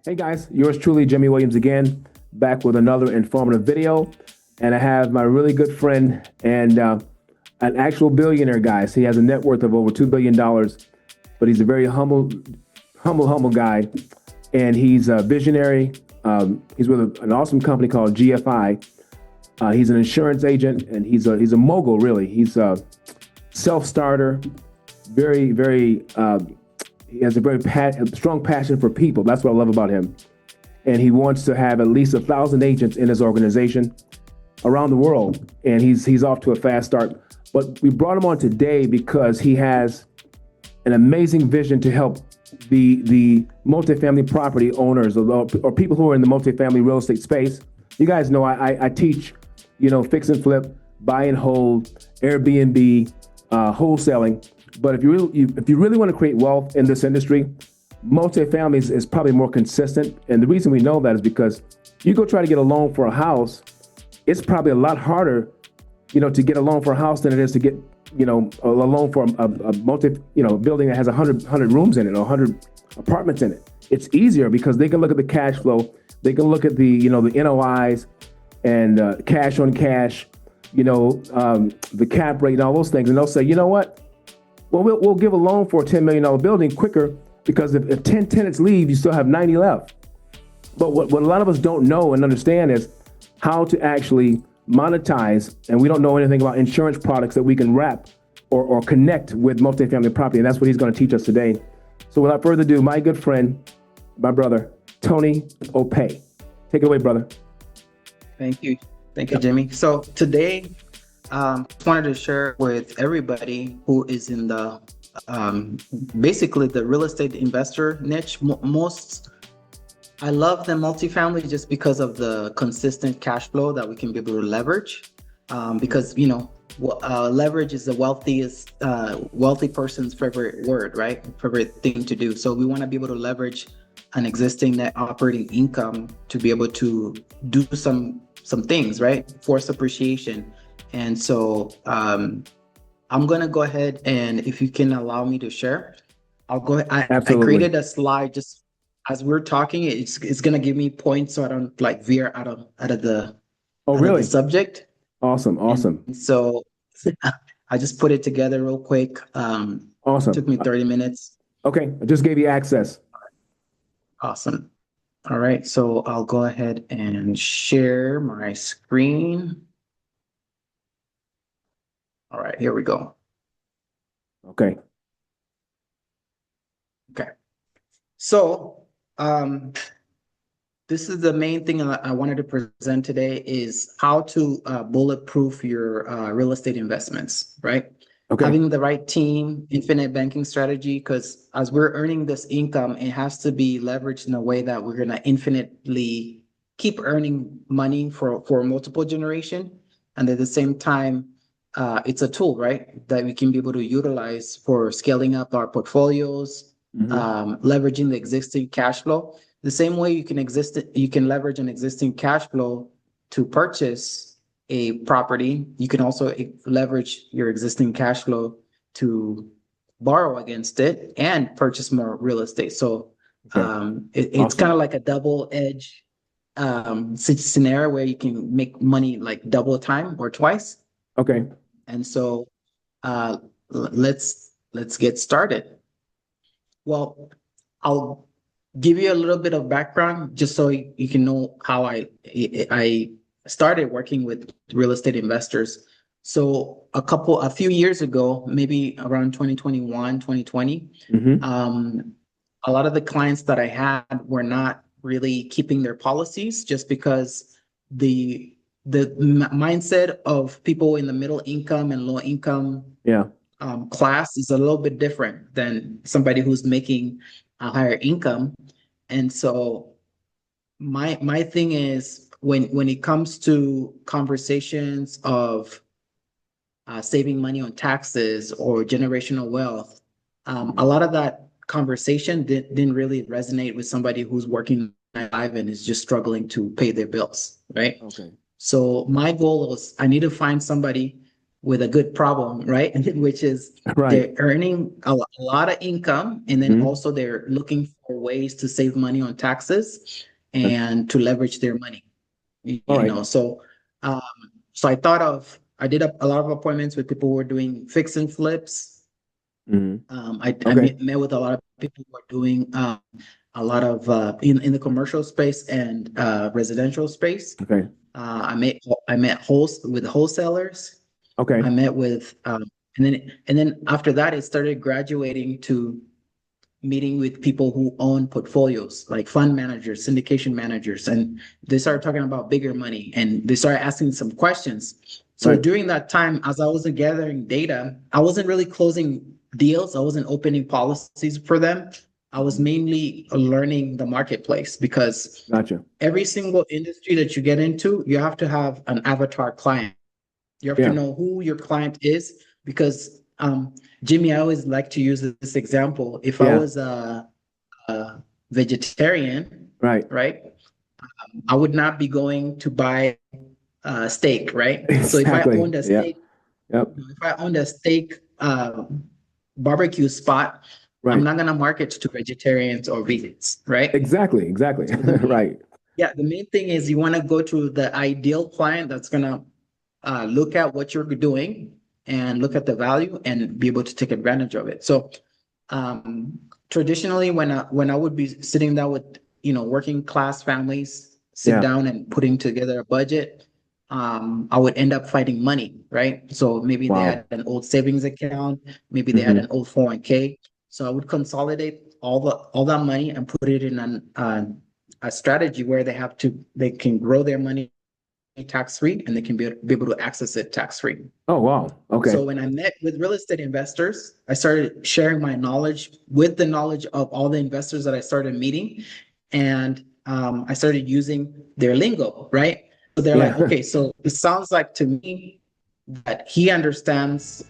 Hey guys, yours truly, Jimmy Williams again, back with another informative video. And I have my really good friend and an actual billionaire, guys. He has a net worth of over $2 billion, but he's a very humble guy. And he's a visionary. He's with an awesome company called GFI. He's an insurance agent, and he's a mogul, really. He's a self-starter, very he has a very strong passion for people. That's what I love about him. And he wants to have at least 1,000 agents in his organization around the world. And he's off to a fast start. But we brought him on today because he has an amazing vision to help the multifamily property owners or people who are in the multifamily real estate space. You guys know I teach, fix and flip, buy and hold, Airbnb, wholesaling. But if you really want to create wealth in this industry, multifamily is probably more consistent. And the reason we know that is because you go try to get a loan for a house, it's probably a lot harder, to get a loan for a house than it is to get, a loan for a building that has 100 rooms in it or 100 apartments in it. It's easier because they can look at the cash flow, they can look at the NOIs and cash on cash, the cap rate and all those things, and they'll say, you know what? Well, we'll give a loan for a $10 million building quicker because if 10 tenants leave, you still have 90 left. But what a lot of us don't know and understand is how to actually monetize, and we don't know anything about insurance products that we can wrap or connect with multifamily property, and that's what he's going to teach us today. So without further ado, my good friend, my brother, Tony Opay. Take it away, brother. Thank you, Jimmy. So today, wanted to share with everybody who is in the basically the real estate investor niche. I love the multifamily just because of the consistent cash flow that we can be able to leverage. Because leverage is the wealthy person's favorite word, right? Favorite thing to do. So we want to be able to leverage an existing net operating income to be able to do some things, right? Force appreciation. And so I'm going to go ahead, and if you can allow me to share, I'll go ahead. I created a slide just as we're talking. It's going to give me points so I don't veer out of the the subject. Awesome. And so I just put it together real quick. Awesome. It took me 30 minutes. Okay. I just gave you access. Awesome. All right. So I'll go ahead and share my screen. All right, here we go. Okay. So this is the main thing that I wanted to present today is how to bulletproof your real estate investments, right? Okay. Having the right team, infinite banking strategy, because as we're earning this income, it has to be leveraged in a way that we're going to infinitely keep earning money for multiple generation. And at the same time, it's a tool, right, that we can be able to utilize for scaling up our portfolios, leveraging the existing cash flow. The same way you can leverage an existing cash flow to purchase a property. You can also leverage your existing cash flow to borrow against it and purchase more real estate. So it's kind of like a double-edged scenario where you can make money like double time or twice. Okay. And so let's get started. Well, I'll give you a little bit of background just so you can know how I started working with real estate investors. So a few years ago, maybe around 2021, 2020, a lot of the clients that I had were not really keeping their policies just because the mindset of people in the middle income and low income class is a little bit different than somebody who's making a higher income. And so my thing is when it comes to conversations of saving money on taxes or generational wealth, a lot of that conversation didn't really resonate with somebody who's working 9 to 5 and is just struggling to pay their bills, right? Okay. So my goal was I need to find somebody with a good problem, right? Which is Right. they're earning a lot of income, and then Mhm. also they're looking for ways to save money on taxes Okay. and to leverage their money. All You right. know, um, so I did a lot of appointments with people who were doing fix and flips. Mhm. I Okay. met with a lot of people who are doing a lot of in the commercial space and residential space. Okay. I met with wholesalers. I Okay. met with and then after that, it started graduating to meeting with people who own portfolios, like fund managers, syndication managers, and they started talking about bigger money, and they started asking some questions. So Right. during that time, as I wasn't gathering data, I wasn't really closing deals. I wasn't opening policies for them. I was Mhm. mainly learning the marketplace because Gotcha. every single industry that you get into, you have to have an avatar client. You have to Yeah. know who your client is because Jimmy, I always like to use this example. If I Yeah. was a vegetarian, Right. right, I would not be going to buy steak, right? So Exactly. Yeah. Yep. if I owned a steak barbecue spot, I'm Right. not gonna market to vegetarians or vegans, right? Exactly. Exactly. So the main, Right. yeah, the main thing is you want to go to the ideal client that's gonna look at what you're doing and look at the value and be able to take advantage of it. So traditionally, when I would be sitting down with working class families, sit Yeah. down and putting together a budget, I would end up fighting money, right? So maybe they Wow. had an old savings account, maybe they had Hmm. an old 401k. So I would consolidate all that money and put it in a strategy where they can grow their money tax free and they can be able to access it tax free. Oh, wow. Okay. So when I met with real estate investors, I started sharing my knowledge with the knowledge of all the investors that I started meeting, and I started using their lingo, right? So they're like, Yeah. okay, so it sounds like to me that he understands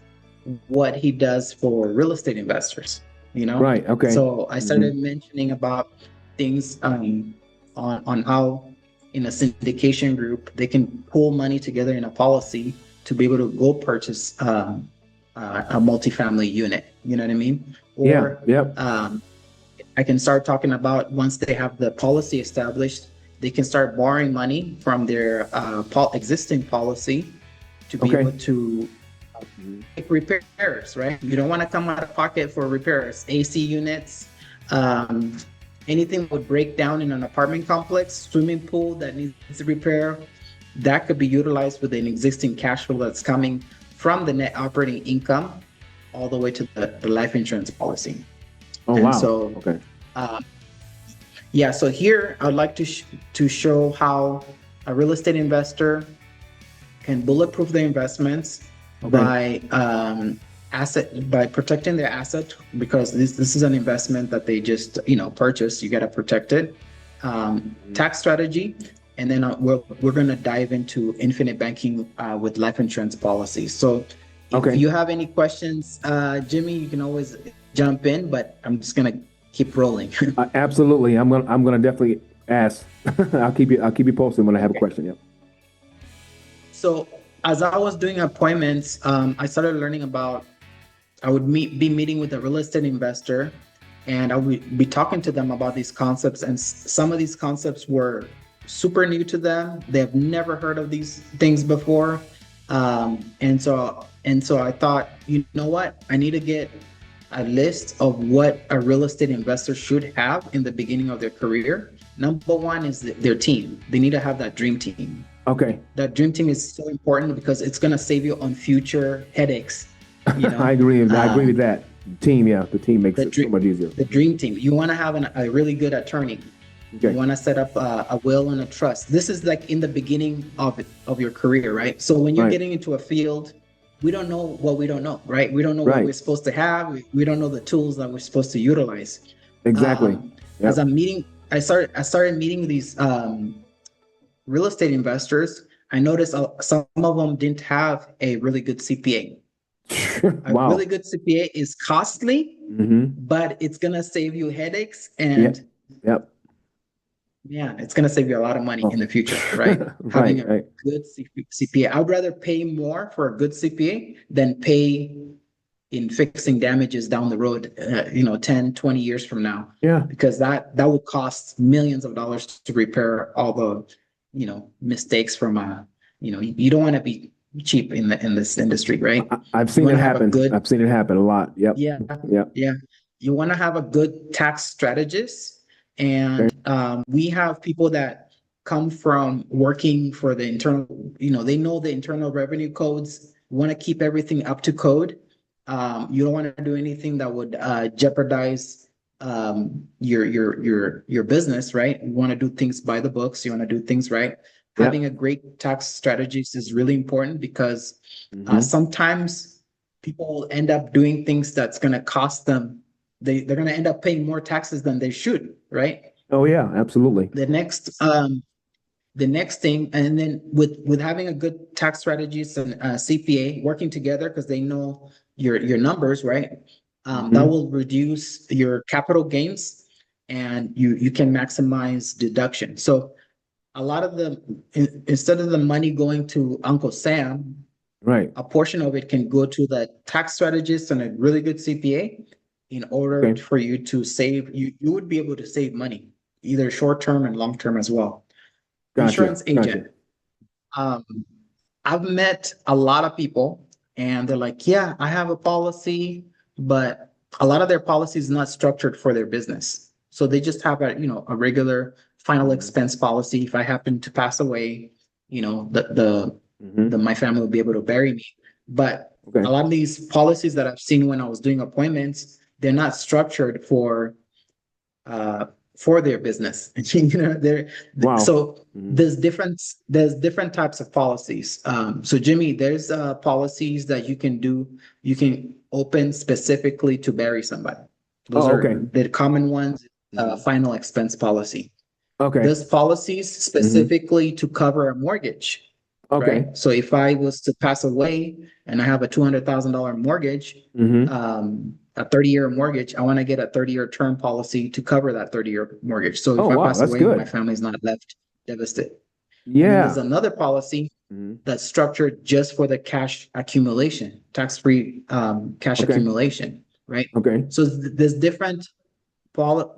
what he does for real estate investors, you know? Right. Okay. So I Hmm. started mentioning about things on how in a syndication group they can pool money together in a policy to be able to go purchase a multifamily unit. You know what I mean? Yeah. Or Yep. I can start talking about once they have the policy established, they can start borrowing money from their existing policy to be Okay. able to Mhm. make repairs, right? You don't want to come out of pocket for repairs, AC units, um, anything that would break down in an apartment complex, swimming pool that needs repair, that could be utilized with an existing cash flow that's coming from the net operating income all the way to the life insurance policy. Oh, And wow. so, Okay. uh, yeah, so here I would like to show how a real estate investor can bulletproof their investments Okay. by protecting their asset because this is an investment that they just purchase. You got to protect it. Tax strategy, and then we're going to dive into infinite banking with life insurance policies. So if Okay. you have any questions, Jimmy, you can always jump in, but I'm just going to keep rolling. Absolutely. I'm gonna definitely ask. I'll keep you posted when I have a Okay. question. Yep. So as I was doing appointments, I started learning about. I would be meeting with a real estate investor, and I would be talking to them about these concepts. And some of these concepts were super new to them. They have never heard of these things before, and so I thought, you know what? I need to get a list of what a real estate investor should have in the beginning of their career. Number one is their team. They need to have that dream team. Okay. That dream team is so important because it's going to save you on future headaches. You I know, agree. I agree with that. Team. Yeah. The team makes the it so much easier. the dream team. You want to have a really good attorney. You Okay. want to set up a will and a trust. This is like in the beginning of your career, right? So when you're Right. getting into a field, we don't know what we don't know, right? We don't know what Right. we're supposed to have. We don't know the tools that we're supposed to utilize. Exactly. As Yep. I started meeting these real estate investors. I noticed some of them didn't have a really good CPA. A really Wow. good CPA is costly, Hmm. but it's gonna save you headaches Yep. and Yep. Yeah, it's going to save you a lot of money in Oh, the future, right? Having right, a right. good CPA. I would rather pay more for a good CPA than pay in fixing damages down the road, 10, 20 years from now, Yeah. because that would cost millions of dollars to repair all the, mistakes from you don't want to be cheap in this industry, right? I've You seen want it to have a happen. good, I've seen it happen a lot. Yep. yeah, Yep. yeah. You want to have a good tax strategist. Okay. And we have people that come from working for the internal, they know the internal revenue codes, want to keep everything up to code. You don't want to do anything that would jeopardize your business, right? You want to do things by the books. You want to do things right. Having Yep. a great tax strategist is really important because Hmm. sometimes people will end up doing things that's going to cost them. They're going to end up paying more taxes than they should, right? Oh yeah, absolutely. The next thing, and then with having a good tax strategist and CPA working together because they know your numbers, right? That Hmm. will reduce your capital gains, and you can maximize deduction. So a lot of instead of the money going to Uncle Sam, Right. a portion of it can go to the tax strategist and a really good CPA in order Okay. for you to save. You would be able to save money, either short term and long term as well. Gotcha. Insurance Gotcha. agent. Um, I've met a lot of people and they're like, yeah, I have a policy, but a lot of their policy is not structured for their business. So they just have a regular final Hmm. expense policy. If I happen to pass away, the Hmm. my family will be able to bury me. But a Okay. lot of these policies that I've seen when I was doing appointments, they're not structured uh, for their business. They're Wow. so Hmm. there's different types of policies. So Jimmy, there's policies that you can do. You can open specifically to bury somebody. Those Oh, are okay. the common ones. Hmm. Final expense policy. Okay. There's policies Hmm. specifically to cover a mortgage, Okay. right? So if I was to pass away and I have a $200,000 mortgage, Hmm. a 30-year mortgage, I want to get a 30-year term policy to cover that 30-year mortgage. So Oh, if I wow. pass That's away, my good. family's not left devastated. And then there's Yeah. another policy Hmm. that's structured just for the cash accumulation, tax-free cash Okay. accumulation, right? Okay. So there's different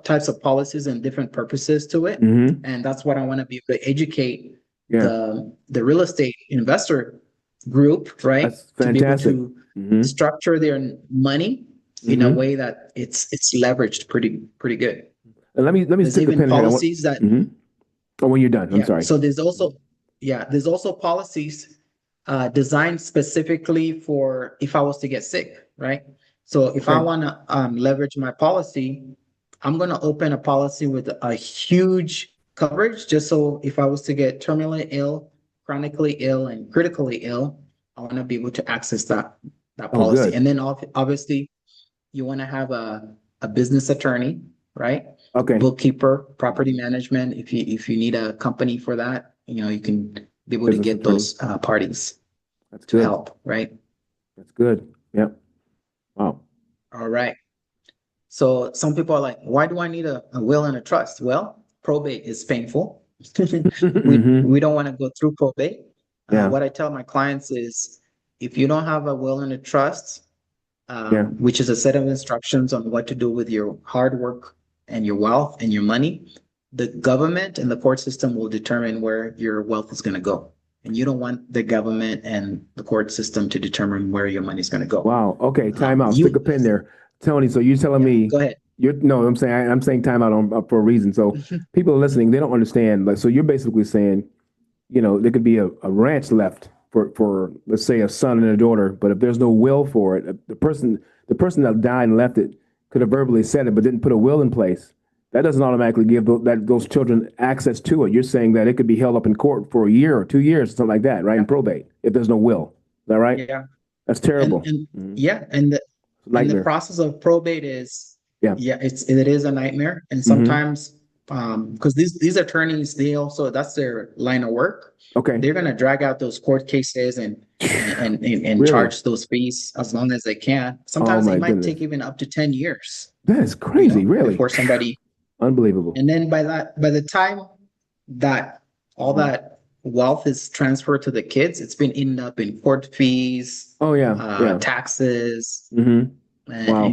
types of policies and different purposes to it. Hmm. And that's what I want to be able to educate Yeah. the real estate investor group, right? That's To be able fantastic. to Hmm. structure their money in a Hmm. way that it's leveraged pretty good. And let me There's stick a even pin here. policies that Hmm. Oh, when you're done. I'm yeah. sorry. So there's also policies designed specifically for if I was to get sick, right? So if I Okay. want to leverage my policy, I'm going to open a policy with a huge coverage just so if I was to get terminally ill, chronically ill, and critically ill, I want to be able to access that Oh, policy. good. And then obviously you want to have a business attorney, right? Okay. Bookkeeper, property Hmm. management. If you need a company for that, you can be able to Business get attorney. those parties That's to good. help, right? That's good. Yep. Wow. All right. So some people are like, why do I need a will and a trust? Well, probate is painful. We Hmm. we don't want to go through probate. Yeah. What I tell my clients is, if you don't have a will and a trust, Yeah. which is a set of instructions on what to do with your hard work and your wealth and your money, the government and the court system will determine where your wealth is going to go. And you don't want the government and the court system to determine where your money is going to go. Wow. Okay. Time out. Stick You, a pin there. Tony, so you're telling yeah, me go ahead. you're no, I'm saying time out for a reason. So people are listening, they don't understand. Like, so you're basically saying, there could be a ranch left for let's say a son and a daughter, but if there's no will for it, the person that died and left it could have verbally said it, but didn't put a will in place. That doesn't automatically give those children access to it. You're saying that it could be held up in court for a year or 2 years, something like that, right? In Yeah, probate, if there's no will. Is that right? yeah. That's And terrible. and Mhm. yeah, and the Nightmare. process of probate is, Yeah. yeah, it is a nightmare. And Hmm. sometimes because these attorneys, they also, that's their line of work. Okay. They're gonna drag out those court cases and Really? charge those fees as long as they can. Oh Sometimes it my might goodness. take even up to 10 years, That is crazy. Really? before somebody. Unbelievable. And then by the time that all that wealth is transferred to the kids, it's been eaten up in court fees, Oh yeah. taxes, Mm-hmm. Wow.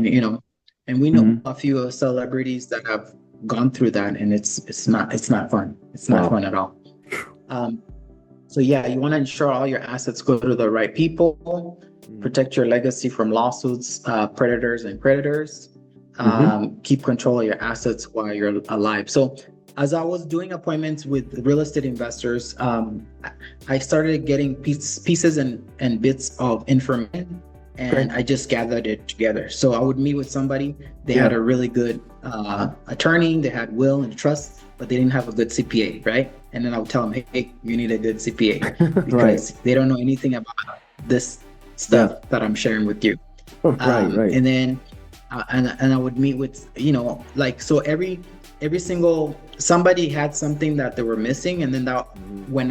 and we know Mm-hmm. a few celebrities that have gone through that, and it's not fun. It's not Wow. fun at all. Um, so yeah, you want to ensure all your assets go to the right people, protect your legacy from lawsuits, predators and creditors, Mm-hmm. keep control of your assets while you're alive. So as I was doing appointments with real estate investors, I started getting pieces and bits of information, and Okay. I just gathered it together. So I would meet with somebody, they had Yeah. a really good attorney, they had will and trust, but they didn't have a good CPA, right? And then I would tell them, hey, you need a good CPA Right. because they don't know anything about this Yeah. stuff that I'm sharing with you. Right. And then and I would meet with, like, so every single somebody had something that they were missing, and then that when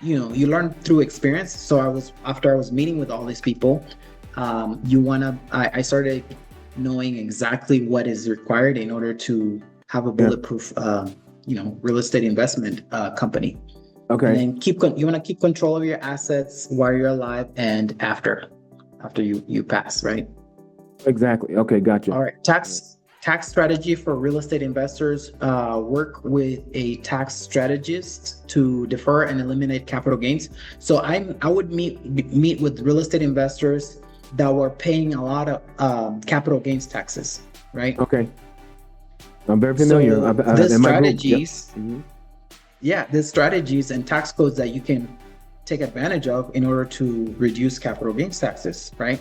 you learn through experience. So after I was meeting with all these people, I started knowing exactly what is required in order to have a bulletproof real estate investment company. And Okay. then you want to keep control of your assets while you're alive and after you pass, right? Exactly. Okay. Gotcha. All right. Tax strategy for real estate investors. Work with a tax strategist to defer and eliminate capital gains. So I would meet with real estate investors that were paying a lot of capital gains taxes, right? Okay. I'm very familiar. So there's In my group. Yep. strategies, there's strategies and tax codes that you can take advantage of in order to reduce capital gains taxes, right?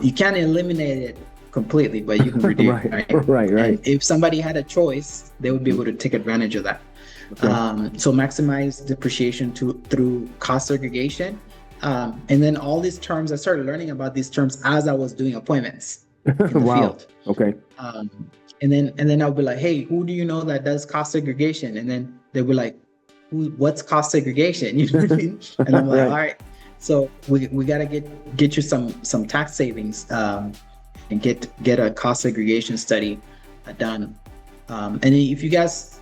You can't eliminate it completely, but you can reduce Right. right? Right. And if somebody had a choice, they would be able to take advantage of that. Okay. So maximize depreciation through cost segregation. And then all these terms, I started learning about these terms as I was doing appointments in the Wow. field. Okay. And then I'll be like, hey, who do you know that does cost segregation? And then they'll be like, what's cost segregation? You know what I mean? And I'm like, Right. all right. So we got to get you some tax savings and get a cost segregation study done. And then if you guys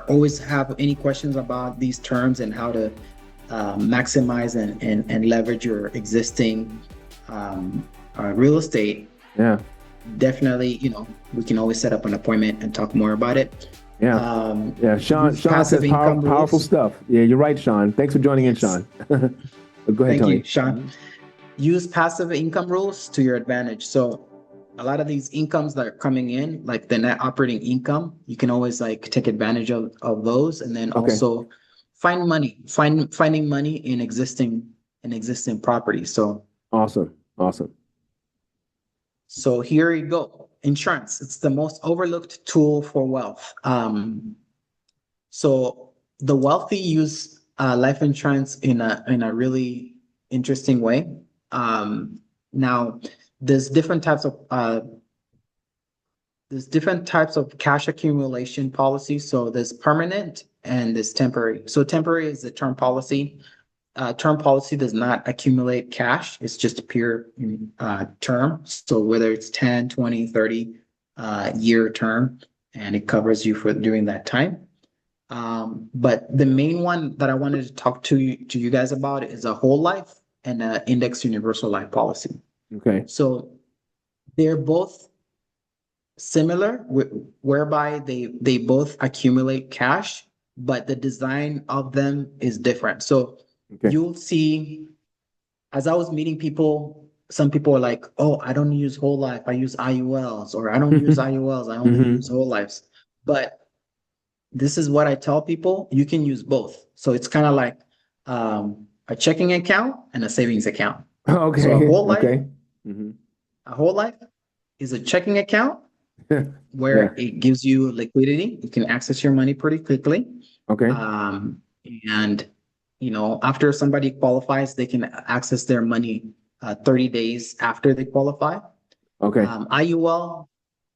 always have any questions about these terms and how to maximize and leverage your existing real estate, Yeah. definitely, we can always set up an appointment and talk more about it. Yeah. Yeah. Sean says passive income powerful rules. stuff. Yeah, you're right, Sean. Thanks for joining in, Sean. Go ahead, Thank Tony. you, Sean. Use passive income rules to your advantage. So a lot of these incomes that are coming in, like the net operating income, you can always like take advantage of those, and then Okay. also finding money in existing properties. So Awesome. here you go. Insurance. It's the most overlooked tool for wealth. So the wealthy use life insurance in a really interesting way. Now, there's different types of cash accumulation policies. So there's permanent and there's temporary. So temporary is the term policy. Term policy does not accumulate cash. It's just a pure term. So whether it's 10, 20, 30 year term, and it covers you for during that time. But the main one that I wanted to talk to you guys about is a whole life and an index universal life policy. Okay. So they're both similar, whereby they both accumulate cash, but the design of them is different. So you'll see, as I was meeting people, some people are like, oh, I don't use whole life, I use IULs, or I don't use IULs, I only use whole lives. But this is what I tell people, you can use both. So it's kind of like a checking account and a savings account. Okay. So a whole life, Okay. a whole life is a checking account where Yeah. it gives you liquidity. You can access your money pretty quickly. Okay. And after somebody qualifies, they can access their money 30 days after they qualify. Okay. IUL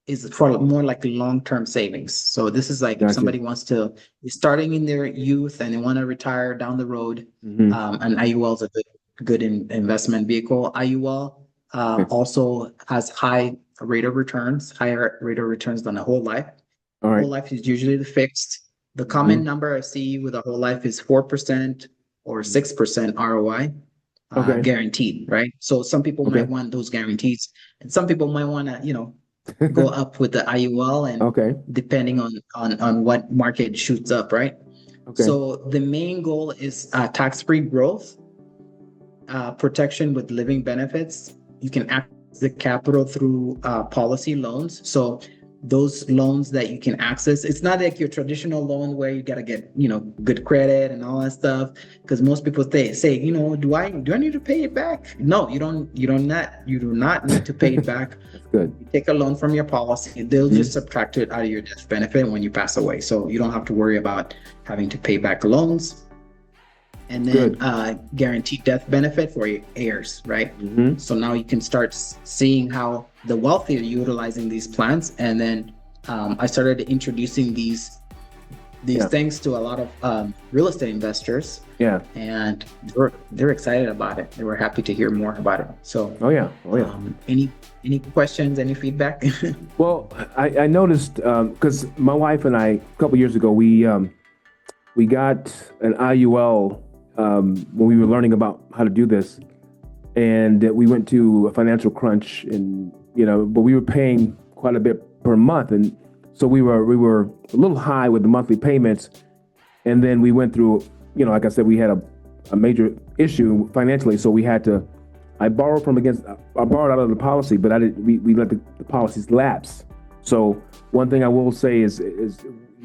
is for more like long-term savings. So this is like if somebody wants to be starting in their youth and they want to retire down the road, and IUL is a good investment vehicle. IUL also has higher rate of returns than a whole life. All right. Whole life is usually the fixed. The common number I see with a whole life is 4% or 6% ROI Okay. guaranteed, right? So some people Okay. might want those guarantees, and some people might want to, go up with the IUL, and Okay. depending on what market shoots up, right? Okay. So the main goal is tax-free growth, protection with living benefits. You can access the capital through policy loans. So those loans that you can access, it's not like your traditional loan where you got to get, good credit and all that stuff. Because most people say, do I need to pay it back? No, you do not need to pay it back. That's good. You take a loan from your policy, they'll just subtract it out of your death benefit when you pass away. So you don't have to worry about having to pay back loans. And then guaranteed death benefit for your heirs, right? So now you can start seeing how the wealthy are utilizing these plans. And then I started introducing these things to a lot of real estate investors. Yeah. And they're excited about it. They were happy to hear more about it. So any questions, any feedback? Well, I noticed because my wife and I a couple years ago we got an IUL when we were learning about how to do this, and we went to a financial crunch, and but we were paying quite a bit per month, and so we were a little high with the monthly payments, and then we went through, like I said, we had a major issue financially, so I borrowed out of the policy, but we let the policies lapse. So one thing I will say is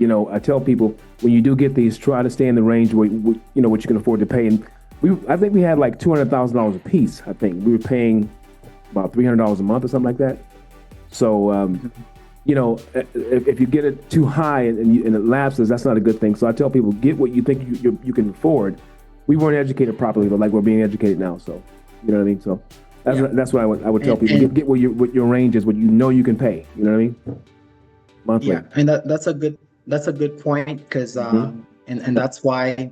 I tell people, when you do get these, try to stay in the range where what you can afford to pay. And I think we had like $200,000 a piece. I think we were paying about $300 a month or something like that. So, if you get it too high and it lapses, that's not a good thing. So I tell people, get what you think you can afford. We weren't educated properly, but like we're being educated now. So, you know what I mean? So that's what I would tell people. Get what your range is, what you can pay. You know what I mean? Monthly. Yeah, and that's a good point, because and that's why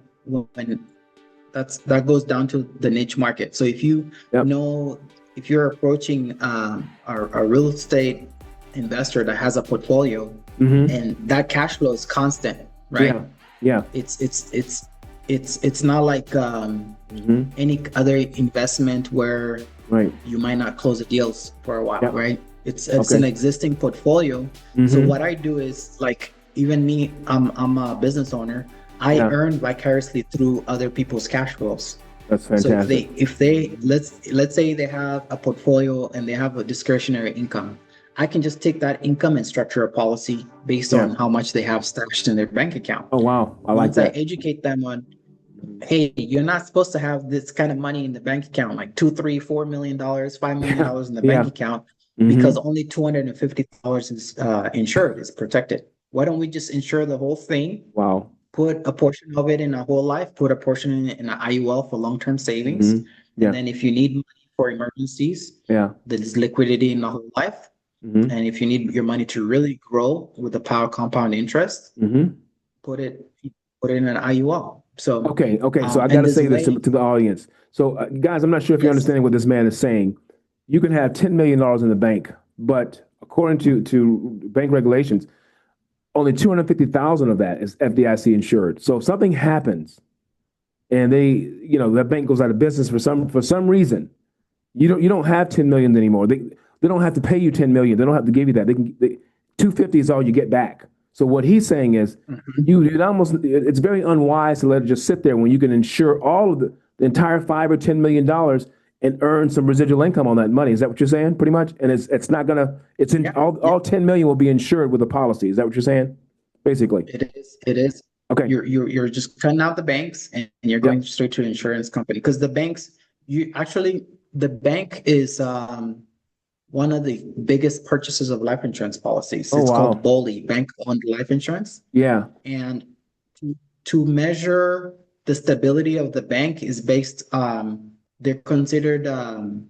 that goes down to the niche market. So if you if you're approaching a real estate investor that has a portfolio and that cash flow is constant, right? Yeah. It's not like any other investment where you might not close the deals for a while, right? It's an existing portfolio. So what I do is, like, even me, I'm a business owner. I earn vicariously through other people's cash flows. That's fantastic. So if they let's say they have a portfolio and they have a discretionary income, I can just take that income and structure a policy based on how much they have stashed in their bank account. Oh wow, I like that. Once I educate them on, hey, you're not supposed to have this kind of money in the bank account, like $2, $3, $4 million, $5 million in the bank account, because only $250 is insured, is protected. Why don't we just insure the whole thing? Wow. Put a portion of it in a whole life, put a portion in an IUL for long-term savings. And then if you need money for emergencies, there's liquidity in the whole life. And if you need your money to really grow with the power compound interest, put it in an IUL. So okay. So I got to say this to the audience. So guys, I'm not sure if you're understanding what this man is saying. You can have $10 million in the bank, but according to bank regulations, only 250,000 of that is FDIC insured. So if something happens and that bank goes out of business for some reason, you don't have 10 million anymore. They don't have to pay you 10 million. They don't have to give you that. 250 is all you get back. So what he's saying is it's very unwise to let it just sit there when you can insure all of the entire $5 or $10 million and earn some residual income on that money. Is that what you're saying, pretty much? And it's not gonna. All 10 million will be insured with a policy. Is that what you're saying? Basically, it is. Okay, you're just cutting out the banks and you're going straight to an insurance company, because the banks, the bank is one of the biggest purchasers of life insurance policies. It's called BOLI, bank-owned life insurance. Yeah, and to measure the stability of the bank is based they're considered to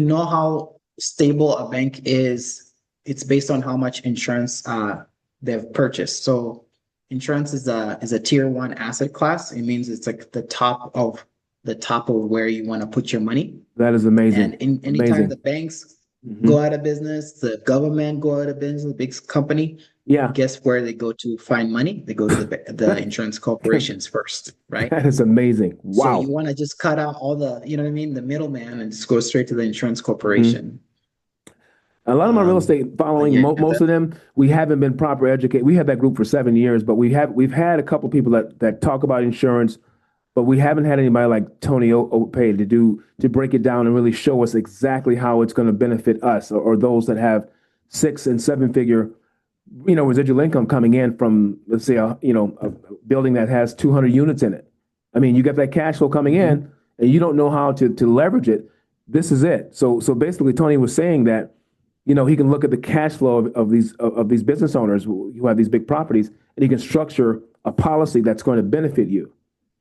know how stable a bank is. It's based on how much insurance they've purchased. So insurance is a tier 1 asset class. It means it's like the top of where you want to put your money. That is amazing. And anytime the banks go out of business, the government go out of business, the big company, Yeah. guess where they go to find money? They go to the insurance corporations first, right? That is amazing. So you Wow. want to just cut out all the, you know what I mean, the middleman, and just go straight to the insurance Hmm. corporation. A lot of my real estate But following, yeah, most of them, we haven't been proper educated. We had that group for 7 years, but we've had a couple people that talk about insurance, but we haven't had anybody like Tony Opay to break it down and really show us exactly how it's going to benefit us or those that have 6 and 7 figure, residual income coming in from, let's say, a building that has 200 units in it. I mean, you get that cash flow coming mhm, in and you don't know how to leverage it. This is it. So basically Tony was saying that, he can look at the cash flow of these business owners who have these big properties, and he can structure a policy that's going to benefit you.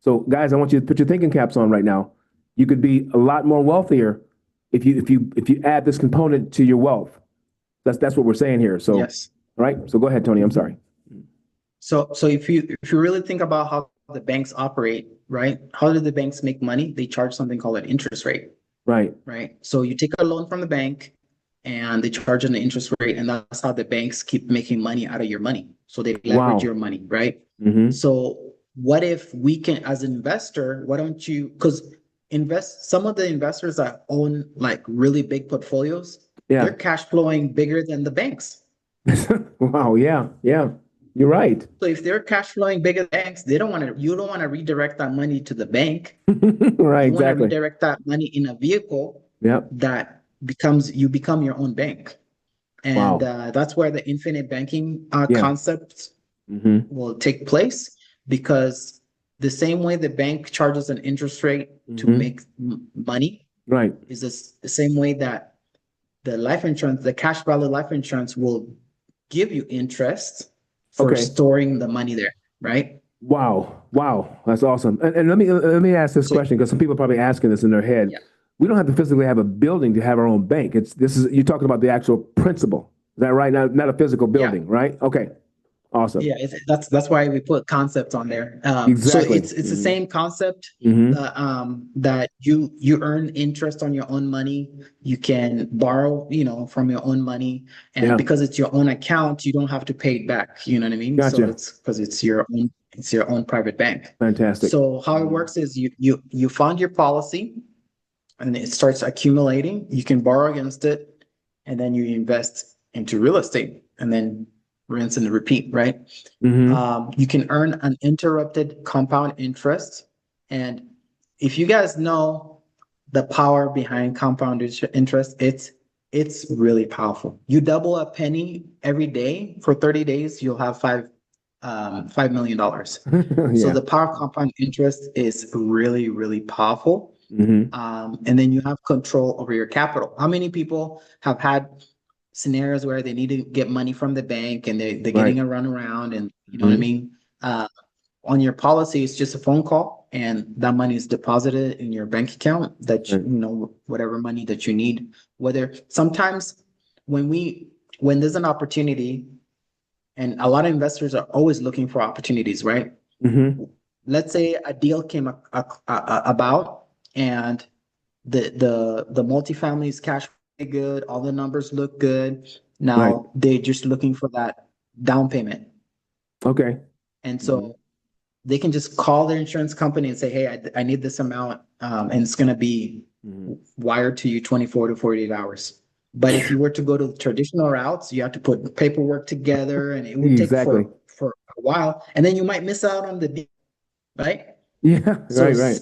So guys, I want you to put your thinking caps on right now. You could be a lot more wealthier if you add this component to your wealth. That's what we're saying here. So, all yes. right. So go ahead, Tony. I'm Mhm. sorry. So if you really think about how the banks operate, right? How do the banks make money? They charge something called an interest rate, Right. right? So you take a loan from the bank and they charge an interest rate, and that's how the banks keep making money out of your money. So they leverage Wow. your money, right? Mm-hmm. So what if we can, as an investor, why don't you, because some of the investors that own like really big portfolios, Yeah. they're cash flowing bigger than the banks. Wow. Yeah. Yeah. You're right. So if they're cash flowing bigger than banks, you don't want to redirect that money to the bank. Right. You want to Exactly. redirect that money in a vehicle Yeah. that you become your own bank. And Wow. that's where the infinite banking Yeah. concept Mm-hmm. will take place, because the same way the bank charges an interest rate to Mm-hmm. make money Right. is the same way that the cash value life insurance will give you interest for Okay. storing the money there, right? Wow. Wow. That's awesome. And let me ask this So question because some people are probably asking this in their head. yeah, We don't have to physically have a building to have our own bank. You're talking about the actual principle. Is that right? Not a physical yeah, building, right? Okay. Awesome. yeah. That's why we put concepts on there. So Exactly. it's the same concept. Mm-hmm. That you earn interest on your own money. You can borrow, from your own money, and Yeah. because it's your own account, you don't have to pay it back. You know what I mean? So Gotcha. it's because it's your own private bank. Fantastic. So how it Mhm. works is you fund your policy, and it starts accumulating. You can borrow against it, and then you invest into real estate, and then rinse and repeat, right? Mm-hmm. You can earn uninterrupted compound interest. And if you guys know the power behind compound interest, it's really powerful. You double a penny every day for 30 days, you'll have $5 million. So Yeah. the power of compound interest is really, really powerful. Mm-hmm. And then you have control over your capital. How many people have had scenarios where they need to get money from the bank, and they're Right. getting a runaround, and you know what I Mm-hmm. mean? On your policy, it's just a phone call, and that money is deposited in your bank account, that Right. whatever money that you need. Whether sometimes when there's an opportunity, and a lot of investors are always looking for opportunities, right? Mm-hmm. Let's say a deal came about, and the multifamily is cash good, all the numbers look good. Right. Now they're just looking for that down payment. Okay. And Mm-hmm. so they can just call their insurance company and say, hey, I need this amount, and it's going to be Mm-hmm. wired to you 24 to 48 hours. But if you were to go to the traditional routes, you have to put paperwork together, and it would take Exactly. for a while. And then you might miss out on the deal, right? Yeah. So Right. Right.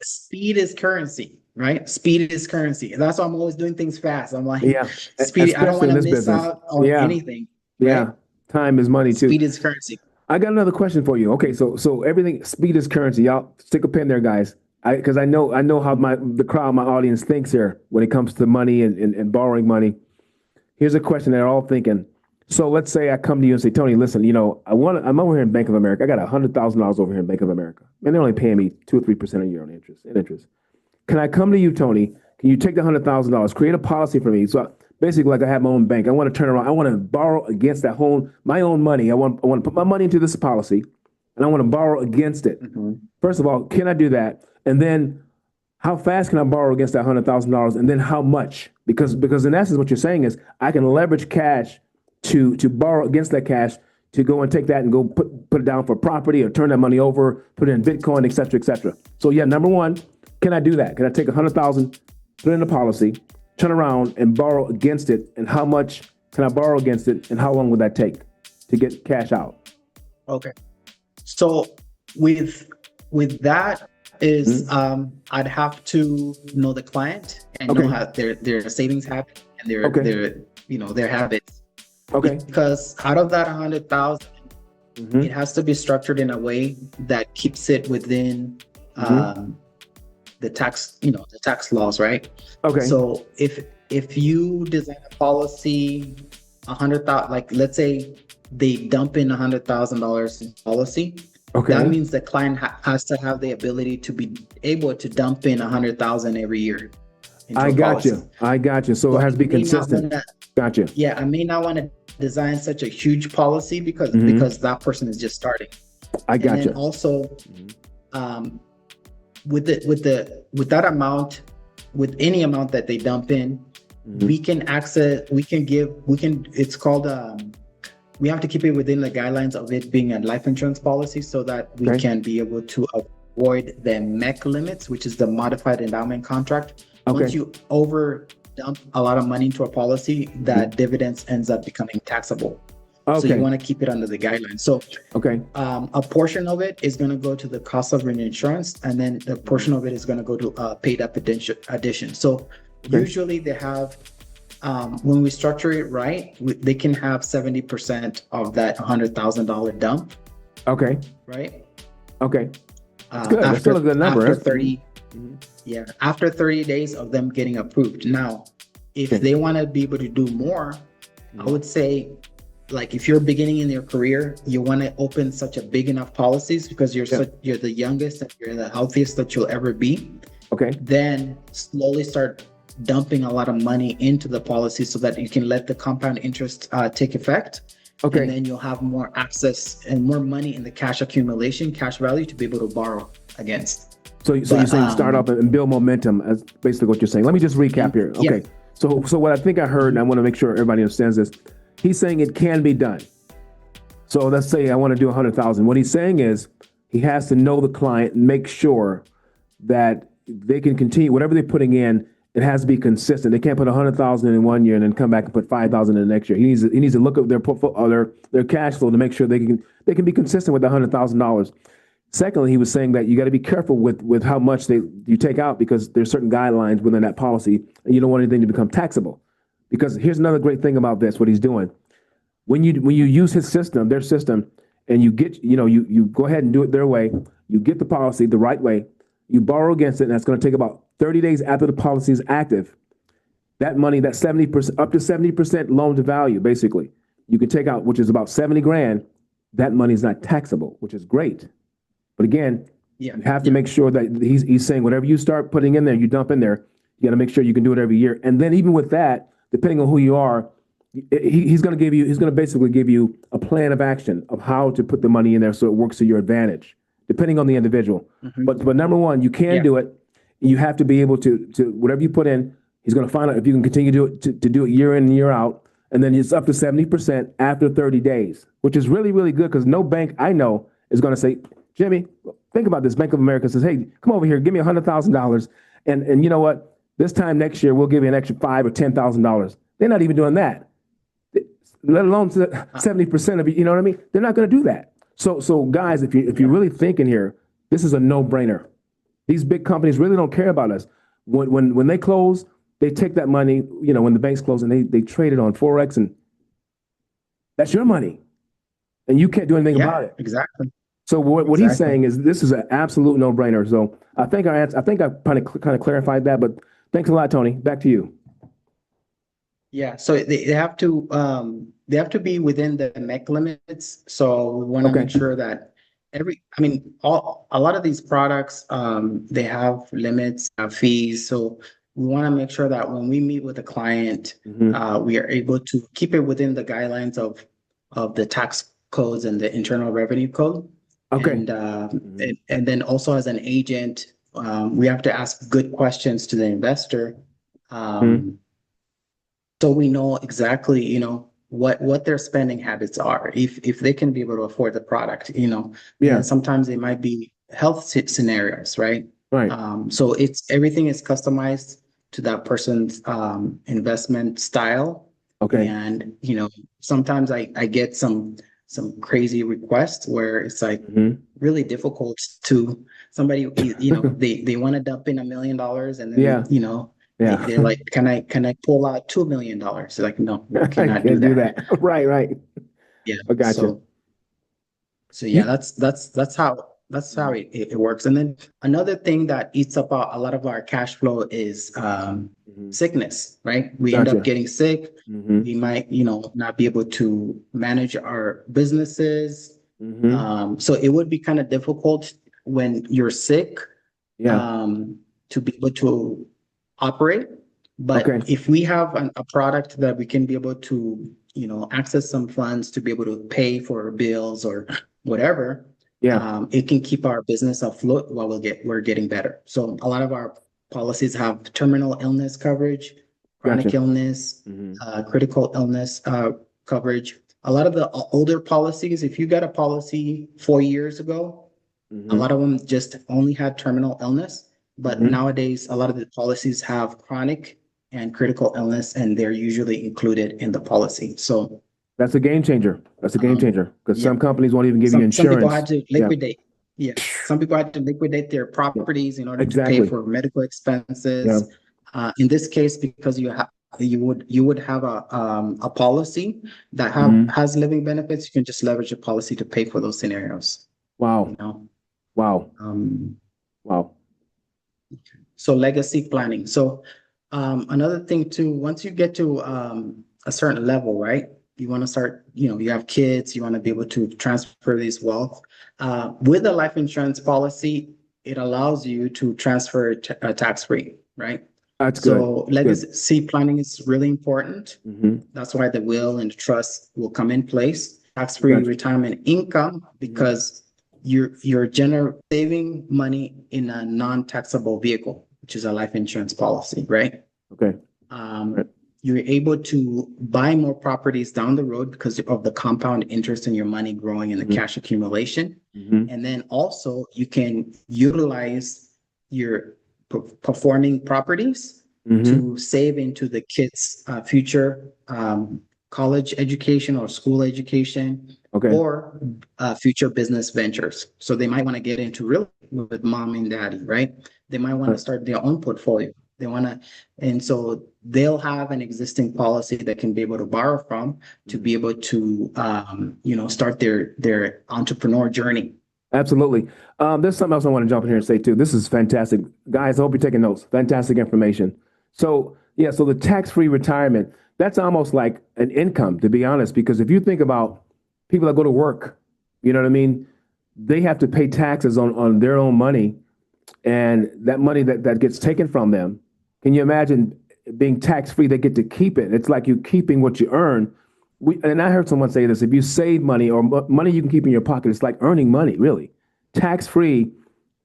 speed is currency, right? Speed is currency. And that's why I'm always doing things fast. I'm like, Yeah. speed, I don't Especially want in to this miss business. out on Yeah. anything, right? Yeah. Time is money too. Speed is currency. I got another question for you. Okay, so everything speed is currency. Y'all stick a pin there, guys. Because I know how the crowd, my audience thinks here when it comes to money and borrowing money. Here's a question they're all thinking. So let's say I come to you and say, Tony, listen, I'm over here in Bank of America. I got $100,000 over here in Bank of America, and they're only paying me 2 or 3% a year on interest. Can I come to you, Tony? Can you take the $100,000, create a policy for me? So basically, like I have my own bank. I want to turn around. I want to borrow against my own money. I want to put my money into this policy, and I want to borrow against it. Mhm. First of all, can I do that? And then, how fast can I borrow against that $100,000? And then how much? Because in essence, what you're saying is I can leverage cash to borrow against that cash to go and take that and go put it down for property or turn that money over, put it in Bitcoin, et cetera, et cetera. So yeah, number one, can I do that? Can I take 100,000, put it in a policy, turn around and borrow against it? And how much can I borrow against it? And how long would that take to get cash out? Okay. So with that is I'd have to know the client and know how their savings habit and their habits. Okay. Because out of that 100,000, it has to be structured in a way that keeps it within the tax laws, right? Okay. So if you design a policy, 100,000, like let's say they dump in $100,000 in policy. Okay. That means the client has to have the ability to be able to dump in 100,000 every year. I got you. So it has to be consistent. Gotcha. Yeah, I may not want to design such a huge policy because that person is just starting. I got you. And also, with that amount, with any amount that they dump in, we can it's called we have to keep it within the guidelines of it being a life insurance policy so that we can be able to avoid the MEC limits, which is the modified endowment contract. Once you over dump a lot of money into a policy, that dividends ends up becoming taxable. So you want to keep it under the guidelines. So a portion of it is going to go to the cost of reinsurance, and then the portion of it is going to go to paid up addition. So usually they have, when we structure it right, they can have 70% of that $100,000 dump. Okay. Right. Okay. That's good. That's still a good number. After 30, after 30 days of them getting approved. Now, if they want to be able to do more, I would say, like if you're beginning in your career, you want to open such a big enough policies because you're the youngest and you're the healthiest that you'll ever be. Okay. Then slowly start dumping a lot of money into the policy so that you can let the compound interest take effect. Okay. And then you'll have more access and more money in the cash accumulation, cash value to be able to borrow against. So you're saying start up and build momentum, as basically what you're saying. Let me just recap here. Okay. Yeah. So what I think I heard, and I want to make sure everybody understands this, he's saying it can be done. So let's say I want to do 100,000. What he's saying is he has to know the client and make sure that they can continue whatever they're putting in. It has to be consistent. They can't put 100,000 in one year and then come back and put 5,000 in the next year. He needs to look at their portfolio, their cash flow to make sure they can be consistent with the $100,000. Secondly, he was saying that you got to be careful with how much you take out because there's certain guidelines within that policy, and you don't want anything to become taxable. Because here's another great thing about this: what he's doing when you use his system, their system, and you get you go ahead and do it their way. You get the policy the right way. You borrow against it, and that's going to take about 30 days after the policy is active. That money, that 70%, up to 70% loan to value, basically, you can take out, which is about 70 grand. That money is not taxable, which is great. But again, you have to make sure that he's saying whatever you start putting in there, you dump in there. You got to make sure you can do it every year. And then even with that, depending on who you are, he's going to basically give you a plan of action of how to put the money in there so it works to your advantage, depending on the individual. But number one, you can do it. You have to be able to whatever you put in, he's going to find out if you can continue to do it year in and year out. And then it's up to 70% after 30 days, which is really, really good because no bank I know is going to say, Jimmy, think about this. Bank of America says, hey, come over here, give me $100,000. And you know what? This time next year, we'll give you an extra $5,000 or $10,000. They're not even doing that, let alone 70% of it. You know what I mean? They're not going to do that. So guys, if you're really thinking here, this is a no-brainer. These big companies really don't care about us. When they close, they take that money, when the banks close and they trade it on Forex, and that's your money. And you can't do anything about it. Exactly. So what he's saying is this is an absolute no-brainer. So I think I kind of clarified that, but thanks a lot, Tony. Back to you. Yeah. So they have to be within the MEC limits. So we want to make sure that a lot of these products, they have limits, have fees. So we want to make sure that when we meet with a client, we are able to keep it within the guidelines of the tax codes and the Internal Revenue Code. Okay. And then also as an agent, we have to ask good questions to the investor. So we know exactly, what their spending habits are. If they can be able to afford the product, Yeah. and sometimes it might be health scenarios, right? Right. So everything is customized to that person's investment style. Okay. And sometimes I get some crazy requests where it's like really difficult to somebody, they want to dump in $1 million, and then Yeah. Yeah. they're like, can I pull out $2 million? Like, no, we I cannot can't do do that. that. Right. Right. Yeah. I gotcha. So yeah, You, that's how it works. And then another thing that eats up a lot of our cash flow is sickness, right? We end up gotcha. getting sick. Mm-hmm. We might, not be able to manage our businesses. Mm-hmm. So it would be kind of difficult when you're sick, Yeah. to be able to operate. But Okay. if we have a product that we can be able to, access some funds to be able to pay for bills or whatever, Yeah. it can keep our business afloat while we're getting better. So a lot of our policies have terminal illness coverage, chronic Gotcha. illness, Mm-hmm. critical illness coverage. A lot of the older policies, if you got a policy 4 years ago, a Mm-hmm. lot of them just only had terminal illness. But Mm-hmm. nowadays, a lot of the policies have chronic and critical illness, and they're usually included in the policy. So, That's a game changer. That's a game changer because yeah, some companies won't even give you some people insurance. had to Yeah. liquidate. Yeah, some people had to liquidate their Yeah. properties in order to pay Exactly. for medical Yeah. expenses. In this case, because you would have a policy that Mm-hmm. has living benefits, you can just leverage a policy to pay for those scenarios. You Wow. know, Wow. um, Wow. so legacy planning. So another thing too, once you get to a certain level, right? You want to start, you have kids, you want to be able to transfer this wealth. With a life insurance policy, it allows you to transfer it tax-free, right? That's good. So That's good. legacy planning is really important. Mm-hmm. That's why the will and trust will come in place. Tax-free Gotcha. retirement income, because you're saving money in a non-taxable vehicle, which is a life insurance policy, right? Okay. Um, Right. you're able to buy more properties down the road because of the compound interest in your money growing and the Mm-hmm. cash accumulation. Mm-hmm. And then also you can utilize your performing properties Mm-hmm. to save into the kids' future college education or school education, Okay. or future business ventures. So they might want to get into real estate with mom and daddy, right? They might want to start their own portfolio. They want to, and so they'll have an existing policy that can be able to borrow from to be able to, start their entrepreneur journey. Absolutely. There's something else I want to jump in here and say too. This is fantastic. Guys, I hope you're taking notes. Fantastic information. So, yeah, so the tax-free retirement, that's almost like an income, to be honest, because if you think about people that go to work, you know what I mean? They have to pay taxes on their own money, and that money that gets taken from them. Can you imagine being tax-free? They get to keep it. It's like you keeping what you earn. And I heard someone say this: if you save money or money you can keep in your pocket, it's like earning money, really. Tax free.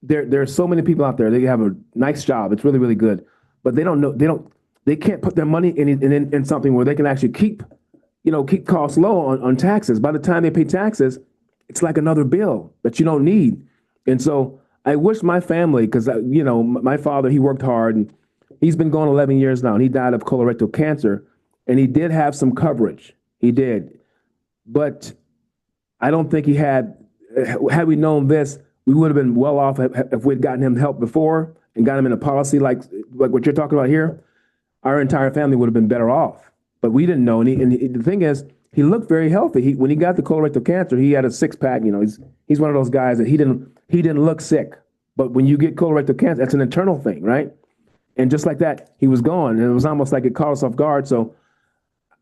There are so many people out there. They have a nice job. It's really, really good, but they don't know. They can't put their money in something where they can actually keep costs low on taxes. By the time they pay taxes, it's like another bill that you don't need. And so I wish my family, because my father, he worked hard, and he's been gone 11 years now, and he died of colorectal cancer, and he did have some coverage. He did. But I don't think he had we known this, we would have been well off if we'd gotten him help before and got him in a policy like what you're talking about here. Our entire family would have been better off. But we didn't know. And the thing is, he looked very healthy. When he got the colorectal cancer, he had a six pack. He's one of those guys that he didn't look sick. But when you get colorectal cancer, that's an internal thing, right? And just like that, he was gone. And it was almost like it caught us off guard. So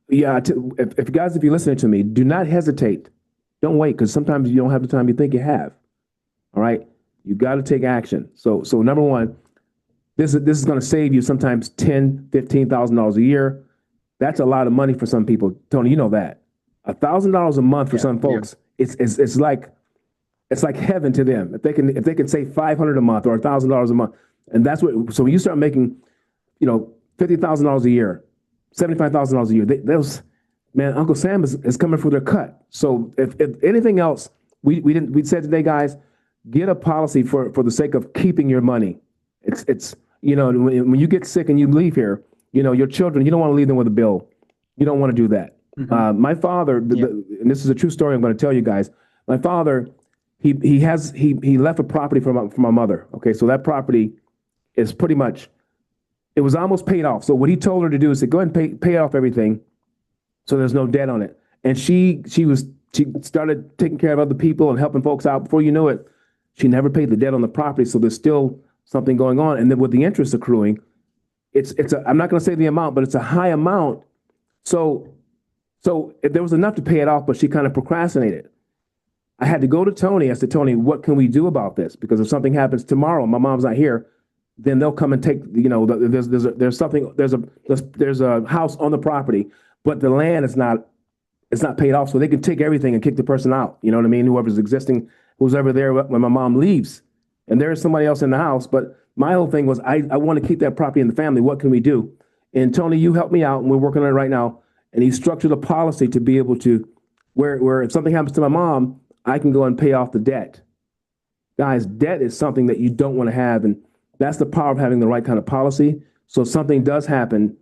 yeah, if you're listening to me, do not hesitate. Don't wait, because sometimes you don't have the time you think you have. All right, you got to take action. So number one, this is going to save you sometimes $10,000-$15,000 a year. That's a lot of money for some people. Tony, you know that $1,000 a month for some folks, it's like heaven to them if they can save $500 a month or $1,000 a month, and that's what. So when you start making, $50,000 a year, $75,000 a year, man, Uncle Sam is coming for their cut. So if anything else, we said today, guys, get a policy for the sake of keeping your money. It's when you get sick and you leave here, your children, you don't want to leave them with a bill. You don't want to do that. My father, and this is a true story I'm going to tell you guys. My father, he left a property for my mother. Okay, so that property is pretty much, it was almost paid off. So what he told her to do is to go ahead and pay off everything, so there's no debt on it. And she started taking care of other people and helping folks out. Before you know it, she never paid the debt on the property. So there's still something going on. And then with the interest accruing, I'm not going to say the amount, but it's a high amount. So there was enough to pay it off, but she kind of procrastinated. I had to go to Tony. I said, Tony, what can we do about this? Because if something happens tomorrow, my mom's not here, then they'll come and take, there's a house on the property, but the land is not paid off. So they can take everything and kick the person out. You know what I mean? Who's ever there when my mom leaves, and there is somebody else in the house. But my whole thing was, I want to keep that property in the family. What can we do? And Tony, you helped me out, and we're working on it right now. And he structured a policy to be able to, where if something happens to my mom, I can go and pay off the debt. Guys, debt is something that you don't want to have, and that's the power of having the right kind of policy. So if something does happen,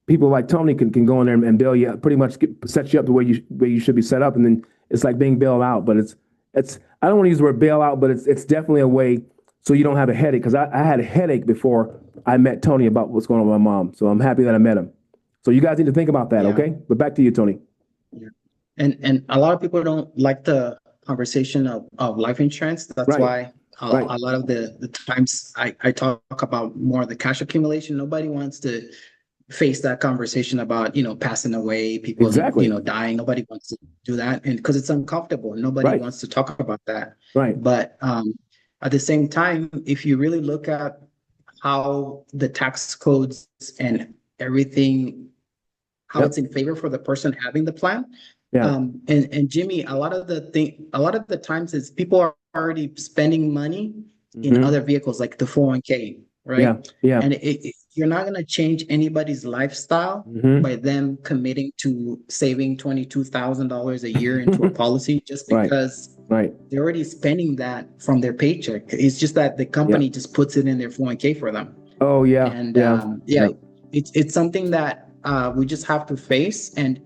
people like Tony can go in there and bail you, pretty much set you up the way you should be set up, and then it's like being bailed out. But it's I don't want to use the word bail out, but it's definitely a way so you don't have a headache. Because I had a headache before I met Tony about what's going on with my mom. So I'm happy that I met him. So you guys need to think about that, okay? But back to you, Tony. Yeah. And a lot of people don't like the conversation of life insurance. That's why a lot of the times I talk about more of the cash accumulation. Nobody wants to face that conversation about, passing away, people, dying. Nobody wants to do that. And because it's uncomfortable, nobody wants to talk about that. Right. But at the same time, if you really look at how the tax codes and everything, how it's in favor for the person having the plan. Yeah. And Jimmy, a lot of the times is people are already spending money in other vehicles like the 401k, right? Yeah. Yeah. And you're not going to change anybody's lifestyle by them committing to saving $22,000 a year into a policy just because they're already spending that from their paycheck. It's just that the company just puts it in their 401k for them. Oh yeah. And it's something that we just have to face, and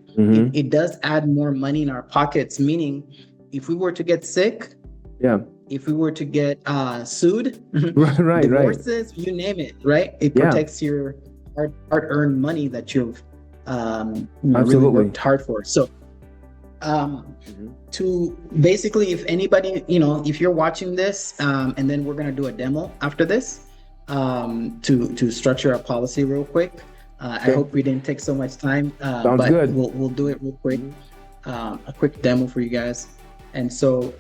it does add more money in our pockets. Meaning, if we were to get sick, if we were to get sued, divorces, you name it, right? It protects your hard-earned money that you've really worked hard for. So, to basically, if anybody, if you're watching this, and then we're gonna do a demo after this, to structure a policy real quick. I hope we didn't take so much time, Sounds good. We'll do it real quick. A quick demo for you guys. And so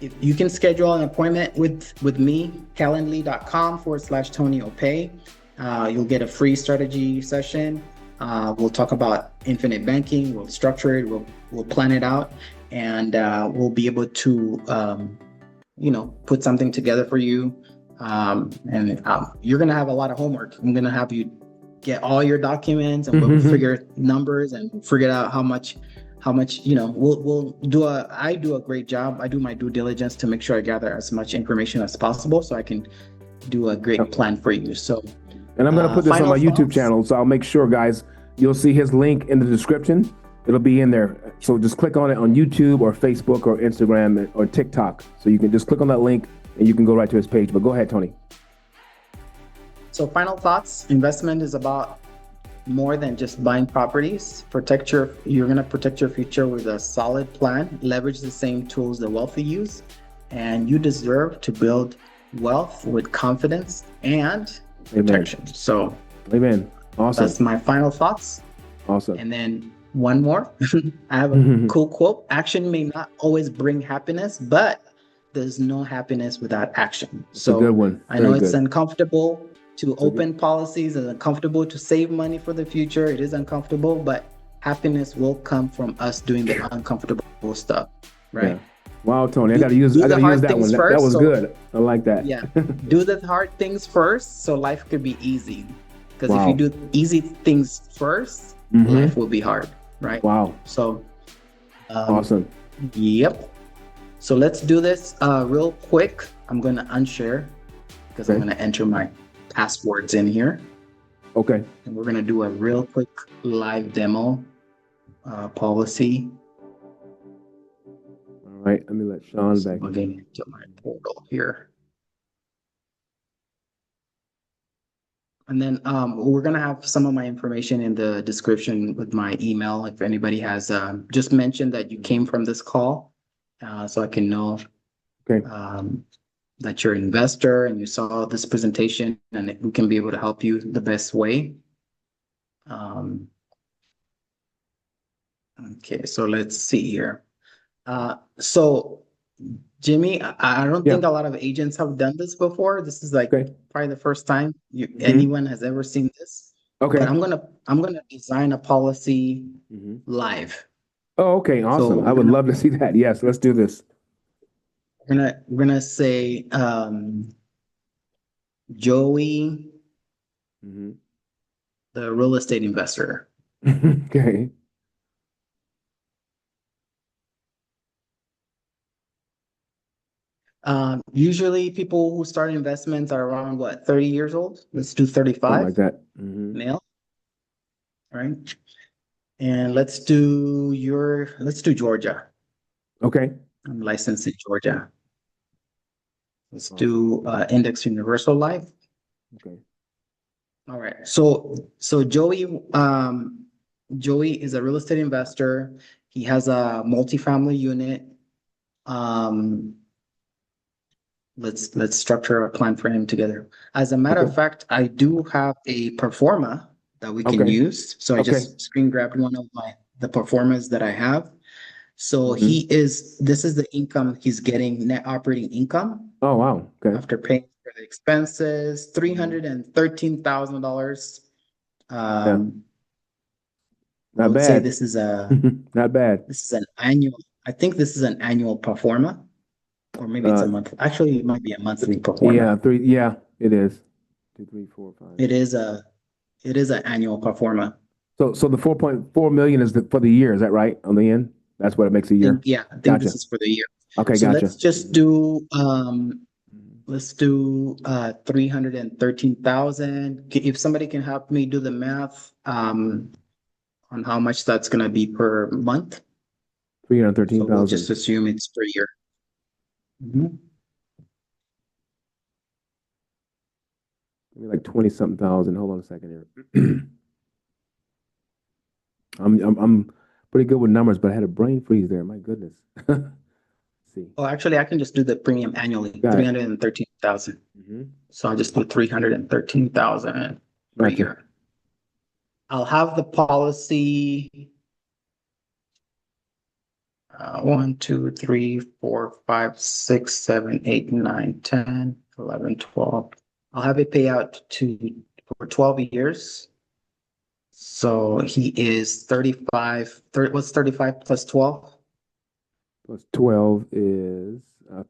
if you can schedule an appointment with me, calendly.com/Tony Opay. You'll get a free strategy session. We'll talk about infinite banking. We'll structure it. We'll plan it out, and we'll be able to, put something together for you. And you're gonna have a lot of homework. I'm gonna have you get all your documents, and we'll figure numbers and figure out how much, we'll do I do a great job. I do my due diligence to make sure I gather as much information as possible so I can do a great plan for you. So, and I'm going to put this on my YouTube channel. So I'll make sure, guys, you'll see his link in the description. It'll be in there. So just click on it on YouTube or Facebook or Instagram or TikTok. So you can just click on that link and you can go right to his page. But go ahead, Tony. So final thoughts, investment is about more than just buying properties. You're going to protect your future with a solid plan, leverage the same tools the wealthy use, and you deserve to build wealth with confidence and protection. So, amen. Awesome. That's my final thoughts. Awesome. And then one more, I have a cool quote. Action may not always bring happiness, but there's no happiness without action. That's a good one. I know it's uncomfortable to open policies, and uncomfortable to save money for the future. It is uncomfortable, but happiness will come from us doing the uncomfortable stuff, right? Yeah. Wow, Tony, I gotta use that one. That was good. I like that. Yeah, do the hard things first, so life could be easy. Because if you do easy things first, Mm-hmm. life will be hard, right? Wow. So, Awesome. yep. So let's do this real quick. I'm going to unshare because I'm Okay. going to enter my passwords in here. Okay. And we're going to do a real quick live demo policy. All right. Let me let Sean back Log in. into my portal here. And then we're going to have some of my information in the description with my email. If anybody has just mentioned that you came from this call, so I can know Okay. that you're an investor and you saw this presentation and we can be able to help you the best way. Okay, so let's see here. So Jimmy, I don't Yeah. think a lot of agents have done this before. This is like Okay. probably the first time anyone has ever seen this. Okay. But I'm gonna design a policy Mm-hmm. live. Oh, okay. So Awesome. I would love to see that. Yes. Let's do this. we're gonna say Joey, Mm-hmm. the real estate investor. Okay. Usually people who start investments are around what, 30 years old? Let's do Something 35, like that. Mm-hmm. male, right? And let's do Georgia. Okay. I'm licensed in Georgia. Let's Awesome. do Index Universal Life. Okay. All right. So Joey is a real estate investor. He has a multifamily unit. Um, let's structure a plan for him together. As a matter Okay. of fact, I do have a performa that we can Okay. use. So I Okay. just screen grabbed one of the performas that I have. So Mm-hmm. this is the income he's getting, net operating income Oh, wow. Okay. after paying for the expenses, $313,000. Yeah. I Not would say bad. this is Not bad. an annual. I think this is an annual performa, or maybe it's a Uh, month. Actually, it might be a monthly performa. yeah. Three. Yeah. It is. 2, 3, 4, 5, It 6. is an annual performa. So the 4.4 million is for the year. Is that right? On the end, that's what it makes a year. I think this Gotcha. is for the year. Okay. So Gotcha. let's just do 313,000. If somebody can help me do the math on how much that's gonna be per month. So we'll just 313,000. assume it's per year. Mhm. Maybe like 20 something thousand. Hold on a second here. I'm pretty good with numbers, but I had a brain freeze there. My goodness. See. Oh, actually, I can just do the premium annually, Got it. 313,000. Mm-hmm. So I'll just do 313,000 per Gotcha. year. I'll have the policy 1, 2, 3, 4, 5, 6, 7, 8, 9, 10, 11, 12. I'll have it pay out for 12 years. So he is 35. What's 35 plus 12? Plus 12 is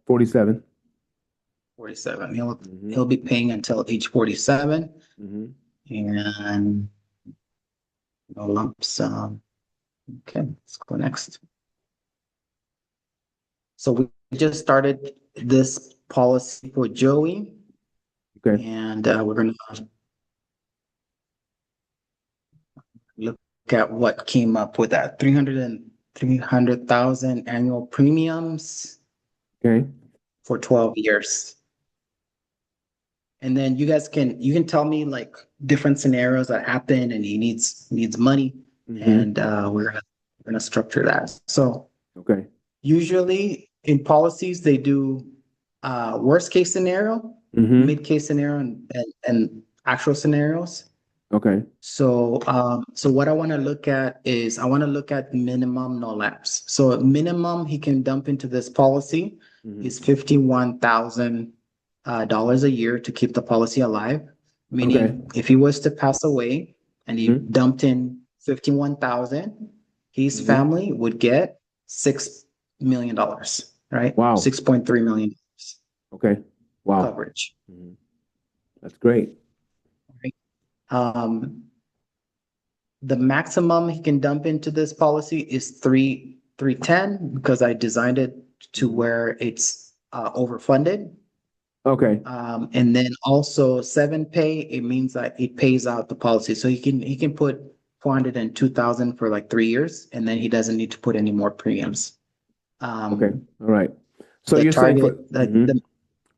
47. 47. Mm-hmm. He'll be paying until age 47, Mm-hmm. and no lump sum. Okay, let's go next. So we just started this policy for Joey, Okay. and we're going to look at what came up with that 300,000 annual premiums Okay. for 12 years. And then you can tell me like different scenarios that happen and he needs money, Mm-hmm. and we're gonna structure that. So Okay. usually in policies they do worst case scenario, Mm-hmm. mid case scenario, and actual scenarios. Okay. So so what I want to look at is I want to look at minimum no lapse. So minimum he can dump into this policy Mm-hmm. is $51,000 a year to keep the policy alive. Meaning if he was to pass away and he Mm-hmm. dumped in 51,000, his Mm-hmm. family would get $6 million, right? Wow. 6.3 million Okay. Wow. coverage. Mm-hmm. That's great. Right? Um, The maximum he can dump into this policy is 310 because I designed it to where it's overfunded. Okay. And then also 7 pay, it means that it pays out the policy. So he can put 402,000 for like 3 years, and then he doesn't need to put any more premiums. Okay. All right. So The you're saying for target, the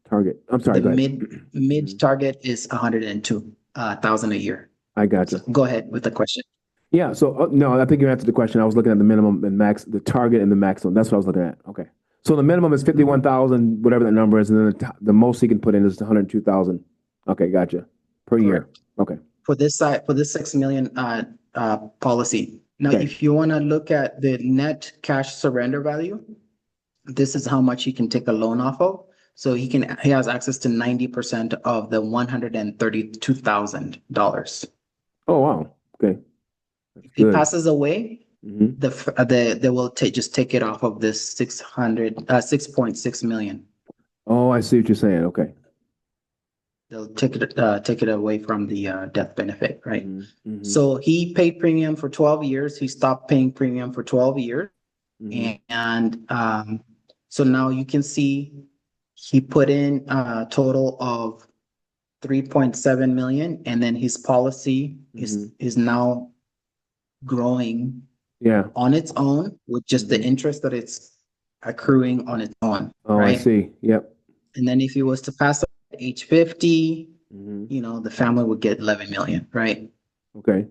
target. I'm sorry. the Go ahead. mid target is 102,000 a year. I got So you. go ahead with the question. Yeah. So no, I think you answered the question. I was looking at the minimum and max, the target and the maximum. That's what I was looking at. Okay. So the minimum is 51,000, whatever the number is, and then the most he can put in is 102,000. Okay, gotcha. Per year. Correct. Okay. For this 6 million policy. Now, Okay. if you want to look at the net cash surrender value, this is how much he can take a loan off of. So he has access to 90% of the $132,000. Oh wow. Okay. That's If he good. passes away, Mm-hmm. they will just take it off of this 6.6 million. Oh, I see what you're saying. Okay. They'll take it away from the death benefit, right? Mm-hmm. Mm-hmm. So he paid premium for 12 years. He stopped paying premium for 12 years. Mm-hmm. And so now you can see he put in a total of 3.7 million, and then his policy is now growing Yeah. on its own with just the interest that it's accruing on its own, Oh, I right? see. Yep. And then if he was to pass at age 50, Mm-hmm. the family would get 11 million, right? Okay.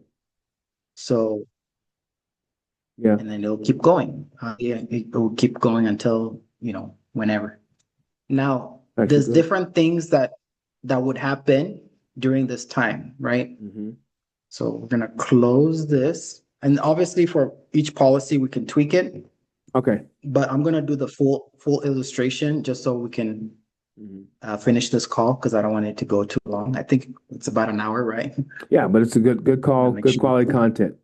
So, Yeah. and then it'll keep going. It will keep going until, whenever. Now, Actually, there's good. different things that would happen during this time, right? Mm-hmm. So we're gonna close this. And obviously for each policy, we can tweak it, Okay. but I'm gonna do the full illustration just so we can finish this call because I don't want it to go too long. I think it's about an hour, right? Yeah, but it's a good call, Make good sure. quality content.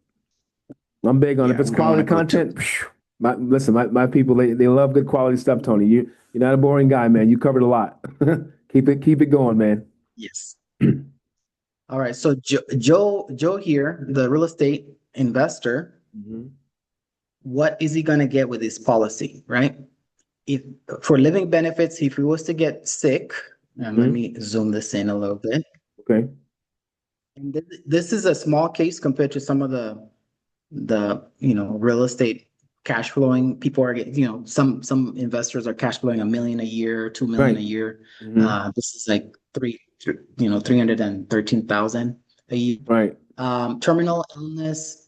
I'm big on Yeah, if it's we don't quality wanna go too- content. My people they love good quality stuff, Tony. You're not a boring guy, man. You covered a lot. Keep it going, man. Yes. All right. So Joe here, the real estate investor, Mm-hmm. what is he gonna get with this policy, right? If for living benefits, if he was to get sick, and let me zoom this in a little bit. Okay. And this is a small case compared to some of the real estate cash flowing. People are getting, some investors are cash flowing $1 million a year, 2 million Right. a year. Mm-hmm. This is like 313,000 a year. Right. Terminal illness,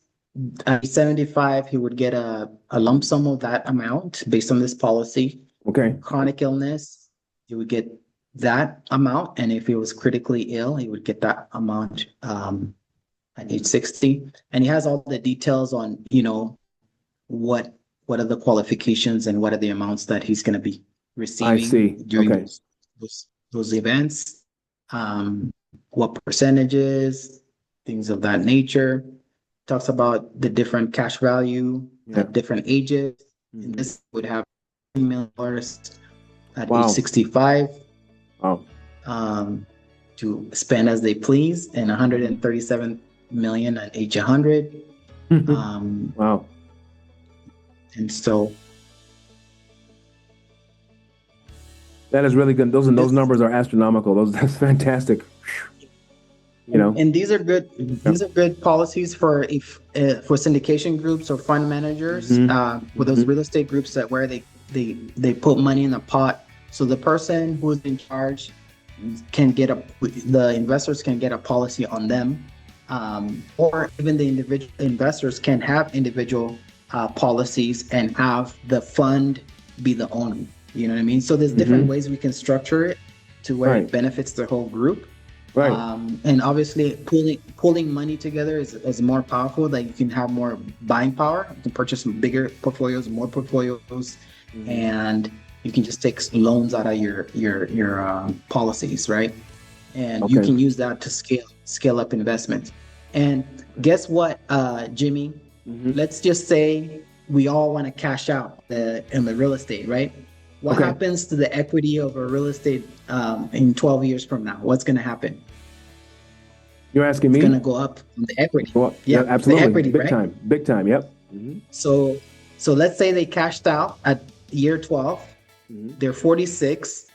75, he would get a lump sum of that amount based on this policy. Okay. Chronic illness, he would get that amount, and if he was critically ill, he would get that amount at age 60. And he has all the details on, what are the qualifications and what are the amounts that he's going to be I see. receiving during Okay. those events, what percentages, things of that nature. Talks about the different cash value Yeah. at different ages. And Mhm. this would have $1 million at Wow. age 65 Wow. to spend as they please, and 137 million at age 100. Wow. And so That is really good. Those numbers are astronomical. That's fantastic. and these are good. These are good policies for for syndication groups or fund managers, with those real estate groups that where they put money in a pot. So the person who's in charge can get the investors can get a policy on them, or even the individual investors can have individual policies and have the fund be the owner. You know what I mean? So there's different ways we can structure it to where it benefits the whole group. Right. And obviously pulling money together is more powerful, that you can have more buying power. You can purchase bigger portfolios, more portfolios, and you can just take loans out of your policies, right? And you can use that to scale up investments. And guess what, Jimmy? Let's just say we all want to cash out in the real estate, right? What happens to the equity of a real estate in 12 years from now? What's going to happen? You're asking It's me? gonna go up on the equity. Well, yeah, Yeah, the absolutely. equity, Big right? time. Big time. Yep. Hmm. So let's say they cashed out at year 12, Hmm. they're 46.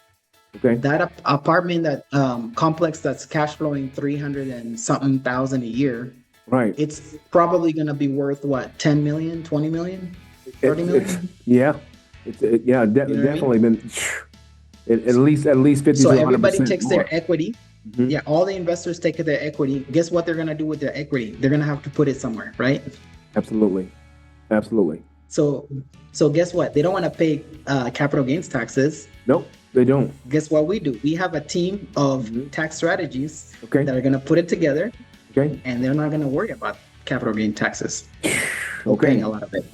Okay. That apartment, that complex that's cash flowing 300 and something thousand a year, Right. it's probably going to be worth what, 10 million, 20 million, 30 It's million? yeah. Yeah. You know what I Definitely mean? been at least 50 So to 100 everybody percent takes their more. equity. Hmm. Yeah, all the investors take their equity. Guess what they're going to do with their equity? They're going to have to put it somewhere, right? Absolutely. Absolutely. So guess what? They don't want to pay capital gains taxes. Nope. They don't. Guess what we do? We have a team of tax strategies Okay. that are going to put it together, Okay. and they're not going to worry about capital gain taxes. We're Okay. paying a lot of it.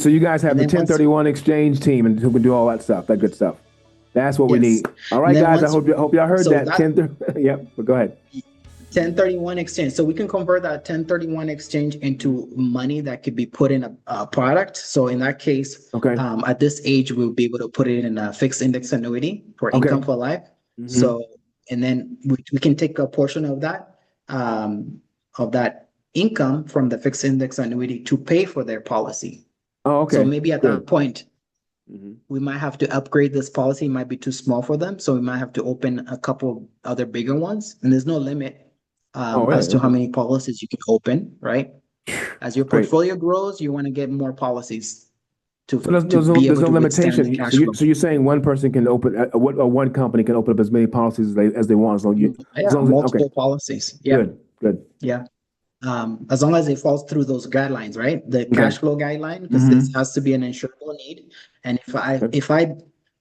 So you guys have And the then once, 1031 exchange team and who can do all that stuff, that good stuff. That's what we yes. need. All And right, then guys. I once, hope y'all heard so that. that 10. Yep. But go ahead. 1031 exchange. So we can convert that 1031 exchange into money that could be put in a product. So in that case, Okay. at this age, we'll be able to put it in a fixed index annuity for Okay. income for life. Hmm. So, and then we can take a portion of that income from the fixed index annuity to pay for their policy. Oh, So okay. maybe at that Good. point, Hmm. we might have to upgrade this policy. It might be too small for them. So we might have to open a couple other bigger ones. And there's no limit Oh, really? as to how Okay. many policies you can open, right? As your Right. portfolio grows, you want to get more policies So there's, to there's no be there's able no to withstand the limitation. cash flow. So you're saying one person can open or one company can open up as many policies as they want as Yeah, long as okay. multiple policies. Yeah, Good. yeah. As long as it falls through those guidelines, right? The Okay. cash flow guideline, because Hmm. this has to be an insurable need. And Okay.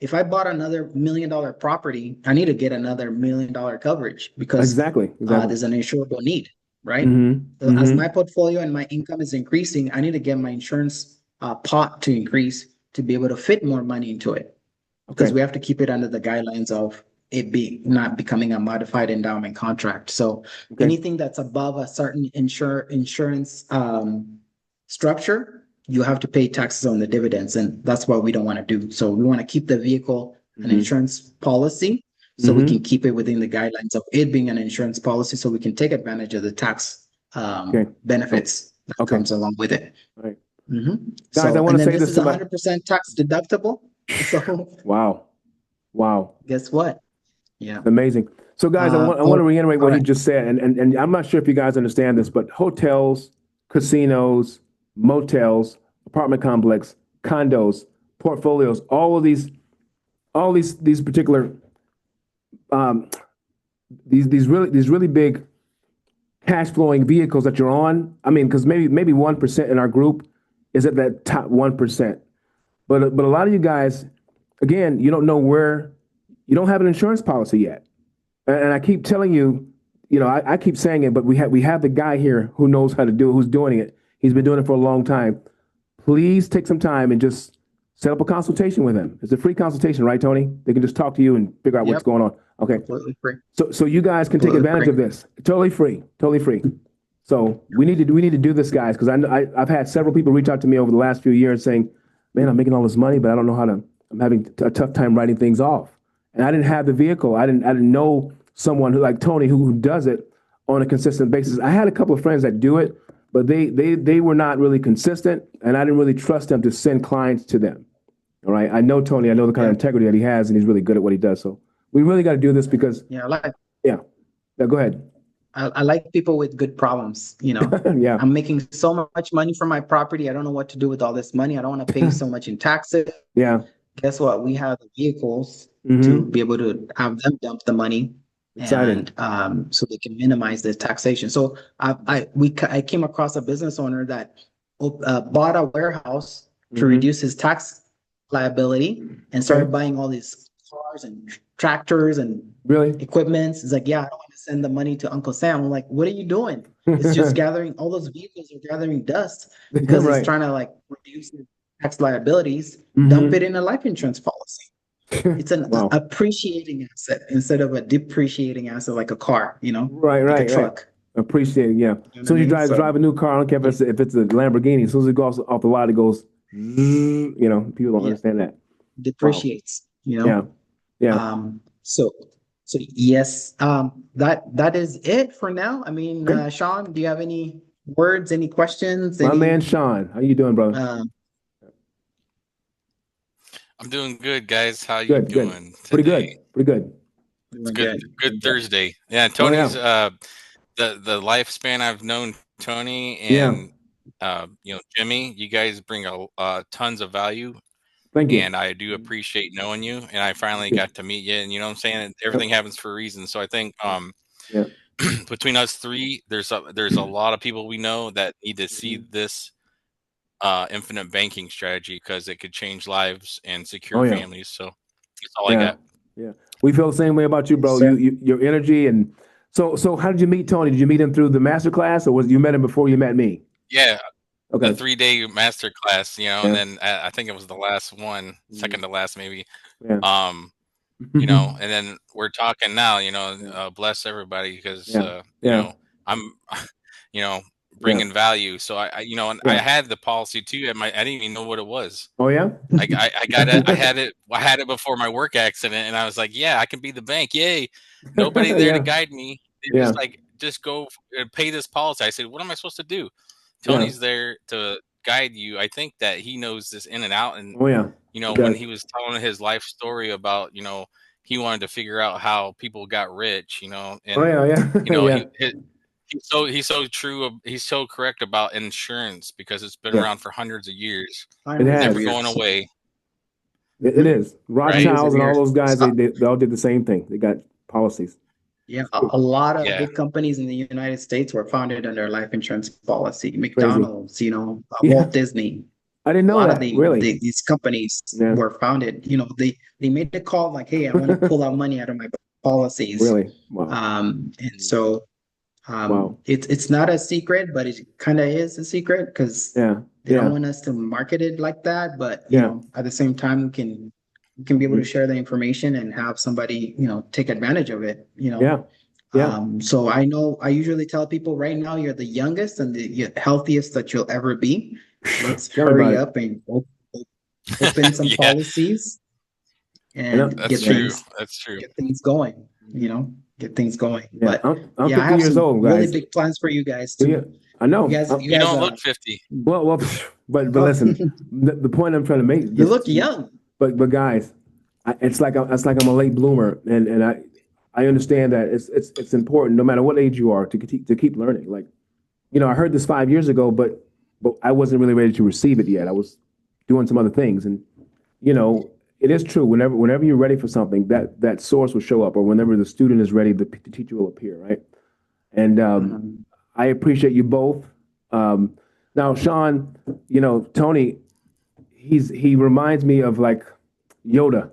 if I bought another $1 million property, I need to get another $1 million coverage because Exactly. there's an insurable need, right? Hmm. As Hmm. my portfolio and my income is increasing, I need to get my insurance pot to increase to be able to fit more money into it because Okay. we have to keep it under the guidelines of it be not becoming a modified endowment contract. So Okay. anything that's above a certain insurance structure, you have to pay taxes on the dividends, and that's what we don't want to do. So we want to keep the vehicle an Hmm. insurance policy, so we can Hmm. keep it within the guidelines of it being an insurance policy, so we can take advantage of the tax Okay. Oh, benefits that okay. comes along with it. All right. Guys, I So, want and to then say this this is to my 100% tax deductible. So wow. Wow. guess what? Yeah. Amazing. So, guys, I want to Oh, reiterate all what he right. just said, and I'm not sure if you guys understand this, but hotels, casinos, motels, apartment complex, condos, portfolios, all these particular um, these really big cash flowing vehicles that you're on. I mean, because maybe 1% in our group is at that top 1%, but a lot of you guys, again, you don't know where you don't have an insurance policy yet. And I keep telling you, I keep saying it, but we have the guy here who knows how to do it, who's doing it. He's been doing it for a long time. Please take some time and just set up a consultation with him. It's a free consultation, right, Tony? They can just talk to you and figure out what's Yep. going on. Okay. Completely free. So you guys can take Completely advantage free. of this. Totally free. Totally free. So we need to do this, guys, because I've had several people reach out to me over the last few years saying, "Man, I'm making all this money, but I don't know how to. I'm having a tough time writing things off." And I didn't have the vehicle. I didn't know someone who like Tony who does it on a consistent basis. I had a couple of friends that do it, but they were not really consistent, and I didn't really trust them to send clients to them. All right. I know Tony. I know the kind of Yeah. integrity that he has, and he's really good at what he does. So we really got to do this because, Yeah. I like yeah. Yeah. Go ahead. I like people with good problems, Yeah. I'm making so much money from my property. I don't know what to do with all this money. I don't want to pay so much in taxes. Yeah. Guess what? We have the vehicles to Hmm. be able to have them dump the money Exciting. and so they can minimize the taxation. So I came across a business owner that bought a warehouse to Hmm. reduce his tax liability and Okay. started buying all these cars and tractors and Really? equipments. It's like, yeah, I don't want to send the money to Uncle Sam. I'm like, what are you doing? It's just gathering, all those vehicles are gathering dust because it's Right. trying to like reduce the tax liabilities, dump it Hmm. in a life insurance policy. It's an Wow. appreciating asset instead of a depreciating asset like a car, Right. like a Right. Right. truck. Appreciate it. Yeah. You know As what I soon as you mean? drive So a new car, I don't care yeah, if it's a Lamborghini. As soon as it goes off the lot, it goes. People don't yeah, understand that. Wow. depreciates, Yeah. Yeah. So So yes, that is it for now. I mean, Okay. Sean, do you have any words, any questions, My man any Sean, how you doing, brother? um I'm doing good, guys. How you Good, good. doing Pretty today? good. Pretty good. It's doing good. good. Good Doing good. Thursday. Yeah, Oh yeah. Tony's the lifespan I've known Tony Yeah. and Jimmy. You guys bring a tons of value, Thank you. and I do appreciate knowing you. And I finally Thank you. got to meet you. And you know what I'm saying? Yep. Everything happens for a reason. So I think Yeah. between us three, there's a lot of people we know that need to see this infinite banking strategy because it could change lives and Oh secure yeah. families. So that's all I Yeah. got. Yeah. We feel the same way about you, Yes, bro. sir. Your energy and so how did you meet Tony? Did you meet him through the master class or was you met him before you met me? Yeah, the Okay. 3-day master class, and Yeah. then I think it was the last one, second to last maybe. Yeah. Um, and then we're talking now, bless everybody because Yeah. Yeah. I'm, you know, Yeah. bringing value. So and I Yeah. had the policy too. I didn't even know what it was. Oh yeah. I got it. I had it before my work accident, and I was like, yeah, I can be the bank. Yay! Nobody there to Yeah. guide me. They Yeah. just go and pay this policy. I said, what am I supposed to do? Yeah. Tony's there to guide you. I think that he knows this in and out. And Oh yeah. It when does. he was telling his life story about, he wanted to figure out how people got rich, Oh and yeah. Yeah. Yeah. he's so true. He's so correct about insurance because it's been Yeah. around for hundreds of years, It Hundreds of has. never going years. away. It is. Right? Hundreds Rothschilds of and all years. those guys, they all did the same thing. They got policies. Yeah, a lot of Yeah. big companies in the United States were founded under life insurance policy. Crazy. McDonald's, Yeah. Walt Disney. I didn't A know lot that. of Really. these companies Yeah. were founded. They made the call like, "Hey, I want to pull out money out of my policies." Really. Wow. And so Wow. it's not a secret, but it kind of is a secret because Yeah. they Yeah. don't want us to market it like that. But Yeah. at the same time, we can be able to share the information and have somebody take advantage of it. Yeah. Yeah. So I know I usually tell people right now you're the youngest and the healthiest that you'll ever be. Let's Tell me hurry about up and open some Yeah, policies and it. that's true. That's true. get things going. Get things going. Yeah. But I'm yeah, I 50 have years some old, really guys. big plans for you guys Yeah. too. I know. You You guys, don't look 50. Well, but listen, the point I'm trying to make. you look young. But guys, it's like I'm a late bloomer, and I understand that it's important no matter what age you are to keep learning. Like, I heard this 5 years ago, but I wasn't really ready to receive it yet. I was doing some other things, and it is true. Whenever you're ready for something, that source will show up, or whenever the student is ready, the teacher will appear, right? And I appreciate you both. Now, Sean, Tony, he reminds me of like Yoda.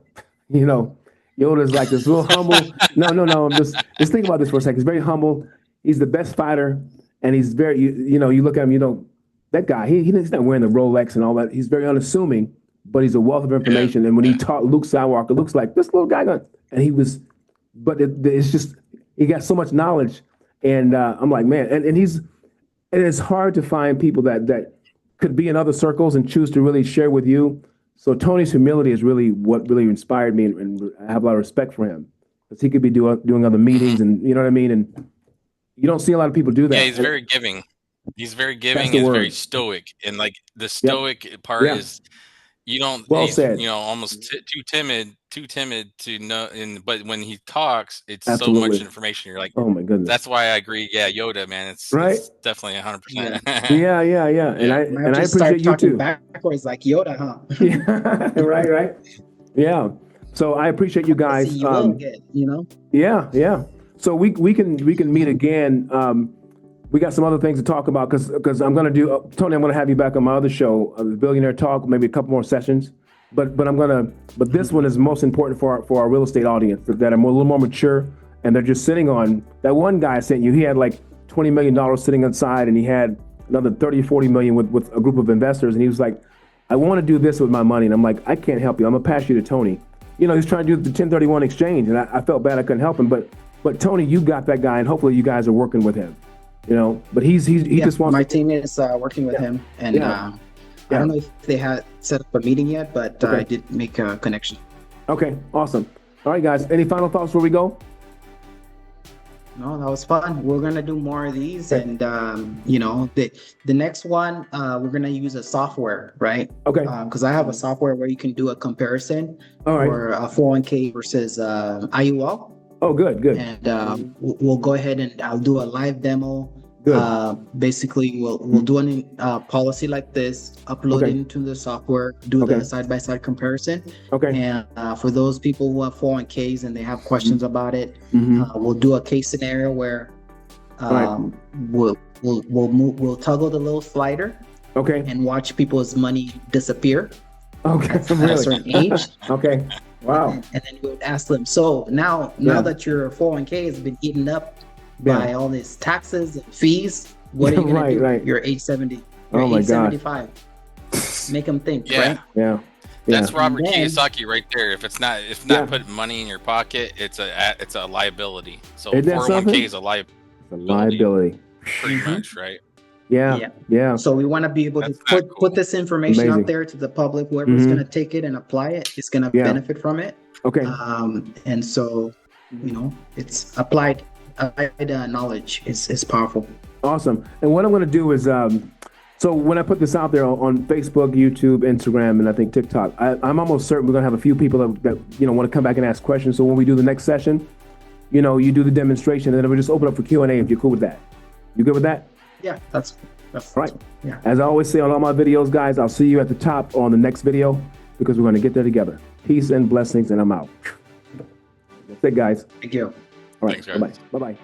Yoda's like this little humble. No. I'm just think about this for a second. He's very humble. He's the best fighter, and he's very you look at him. That guy. He's not wearing the Rolex and all that. He's very unassuming, but he's a wealth of information. And when he taught Luke Skywalker, looks like this little guy. And he was, but it's just he got so much knowledge, and I'm like, man, and it's hard to find people that could be in other circles and choose to really share with you. So Tony's humility is really what really inspired me, and I have a lot of respect for him because he could be doing other meetings, and you know what I mean. And you don't see a lot of people do that. Yeah, he's very giving. He's very giving. the He's word. very stoic, and like the stoic part Yeah. is you don't. Well he's, said. Almost too timid to know. But when he talks, it's so Absolutely. much information. You're like, Oh my goodness. that's why I agree. Yeah, Yoda, man, it's Right? It's definitely 100%. Yeah. And I Might have to appreciate start you talking too. backwards like Yoda, huh? Yeah. Right. Yeah. So I appreciate you guys. See, you will get, Yeah. So we can meet again. We got some other things to talk about because I'm going to do Tony. I'm going to have you back on my other show, the Billionaire Talk, maybe a couple more sessions. But this one is most important for our real estate audience that are a little more mature and they're just sitting on that one guy I sent you. He had like $20 million sitting inside, and he had another 30, 40 million with a group of investors, and he was like, I want to do this with my money, and I'm like, I can't help you. I'm gonna pass you to Tony. He's trying to do the 1031 exchange, and I felt bad I couldn't help him, but Tony, you got that guy, and hopefully you guys are working with him. But he just wants. My team is working with him, and I don't know if they had set up a meeting yet, but I did make a connection. Okay, awesome. All right, guys. Any final thoughts before we go? No, that was fun. We're gonna do more of these, and you know, the next one, we're gonna use a software, right? Okay. Because I have a software where you can do a comparison All right. for 401k versus IUL, Oh, good, good. and we'll go ahead and I'll do a live demo. Good. Basically, we'll do a policy like this, upload Okay. it into the software, do Okay. the side-by-side comparison. Okay. And for those people who have 401ks and they have questions about it, Mhm. we'll do a case scenario where Right. we'll toggle the little slider Okay. and watch people's money disappear Okay. at a Really? certain age. Okay. Wow. And then we would ask them, so now Yeah. that your 401k has been eaten up Yeah. by all these taxes and fees, what are you gonna Right, do? right. You're age 70. You're Oh my age gosh. 75. Make them think, Yeah. right? Yeah. That's Yeah. Robert And then- Kiyosaki right there. If not Yeah. putting money in your pocket, it's a liability. So Isn't that 401k something? is a liability, It's a liability. pretty Mhm. much, right? Yeah. Yeah. Yeah. So we want to be able to That's not put this information Amazing. out there to the public. Whoever's Mhm. going to take it and apply it is going to Yeah. benefit from it. Okay. And so, you know, it's applied knowledge is powerful. Awesome. And what I'm going to do is, so when I put this out there on Facebook, YouTube, Instagram, and I think TikTok, I'm almost certain we're going to have a few people that want to come back and ask questions. So when we do the next session, you do the demonstration, and then we'll just open up for Q&A if you're cool with that. You good with that? Yeah, that's Right. Yeah. As I always say on all my videos, guys, I'll see you at the top on the next video because we're going to get there together. Peace and blessings, and I'm out. That's it, guys. Thank you. All right. Thanks, guys. Bye-bye. Bye-bye.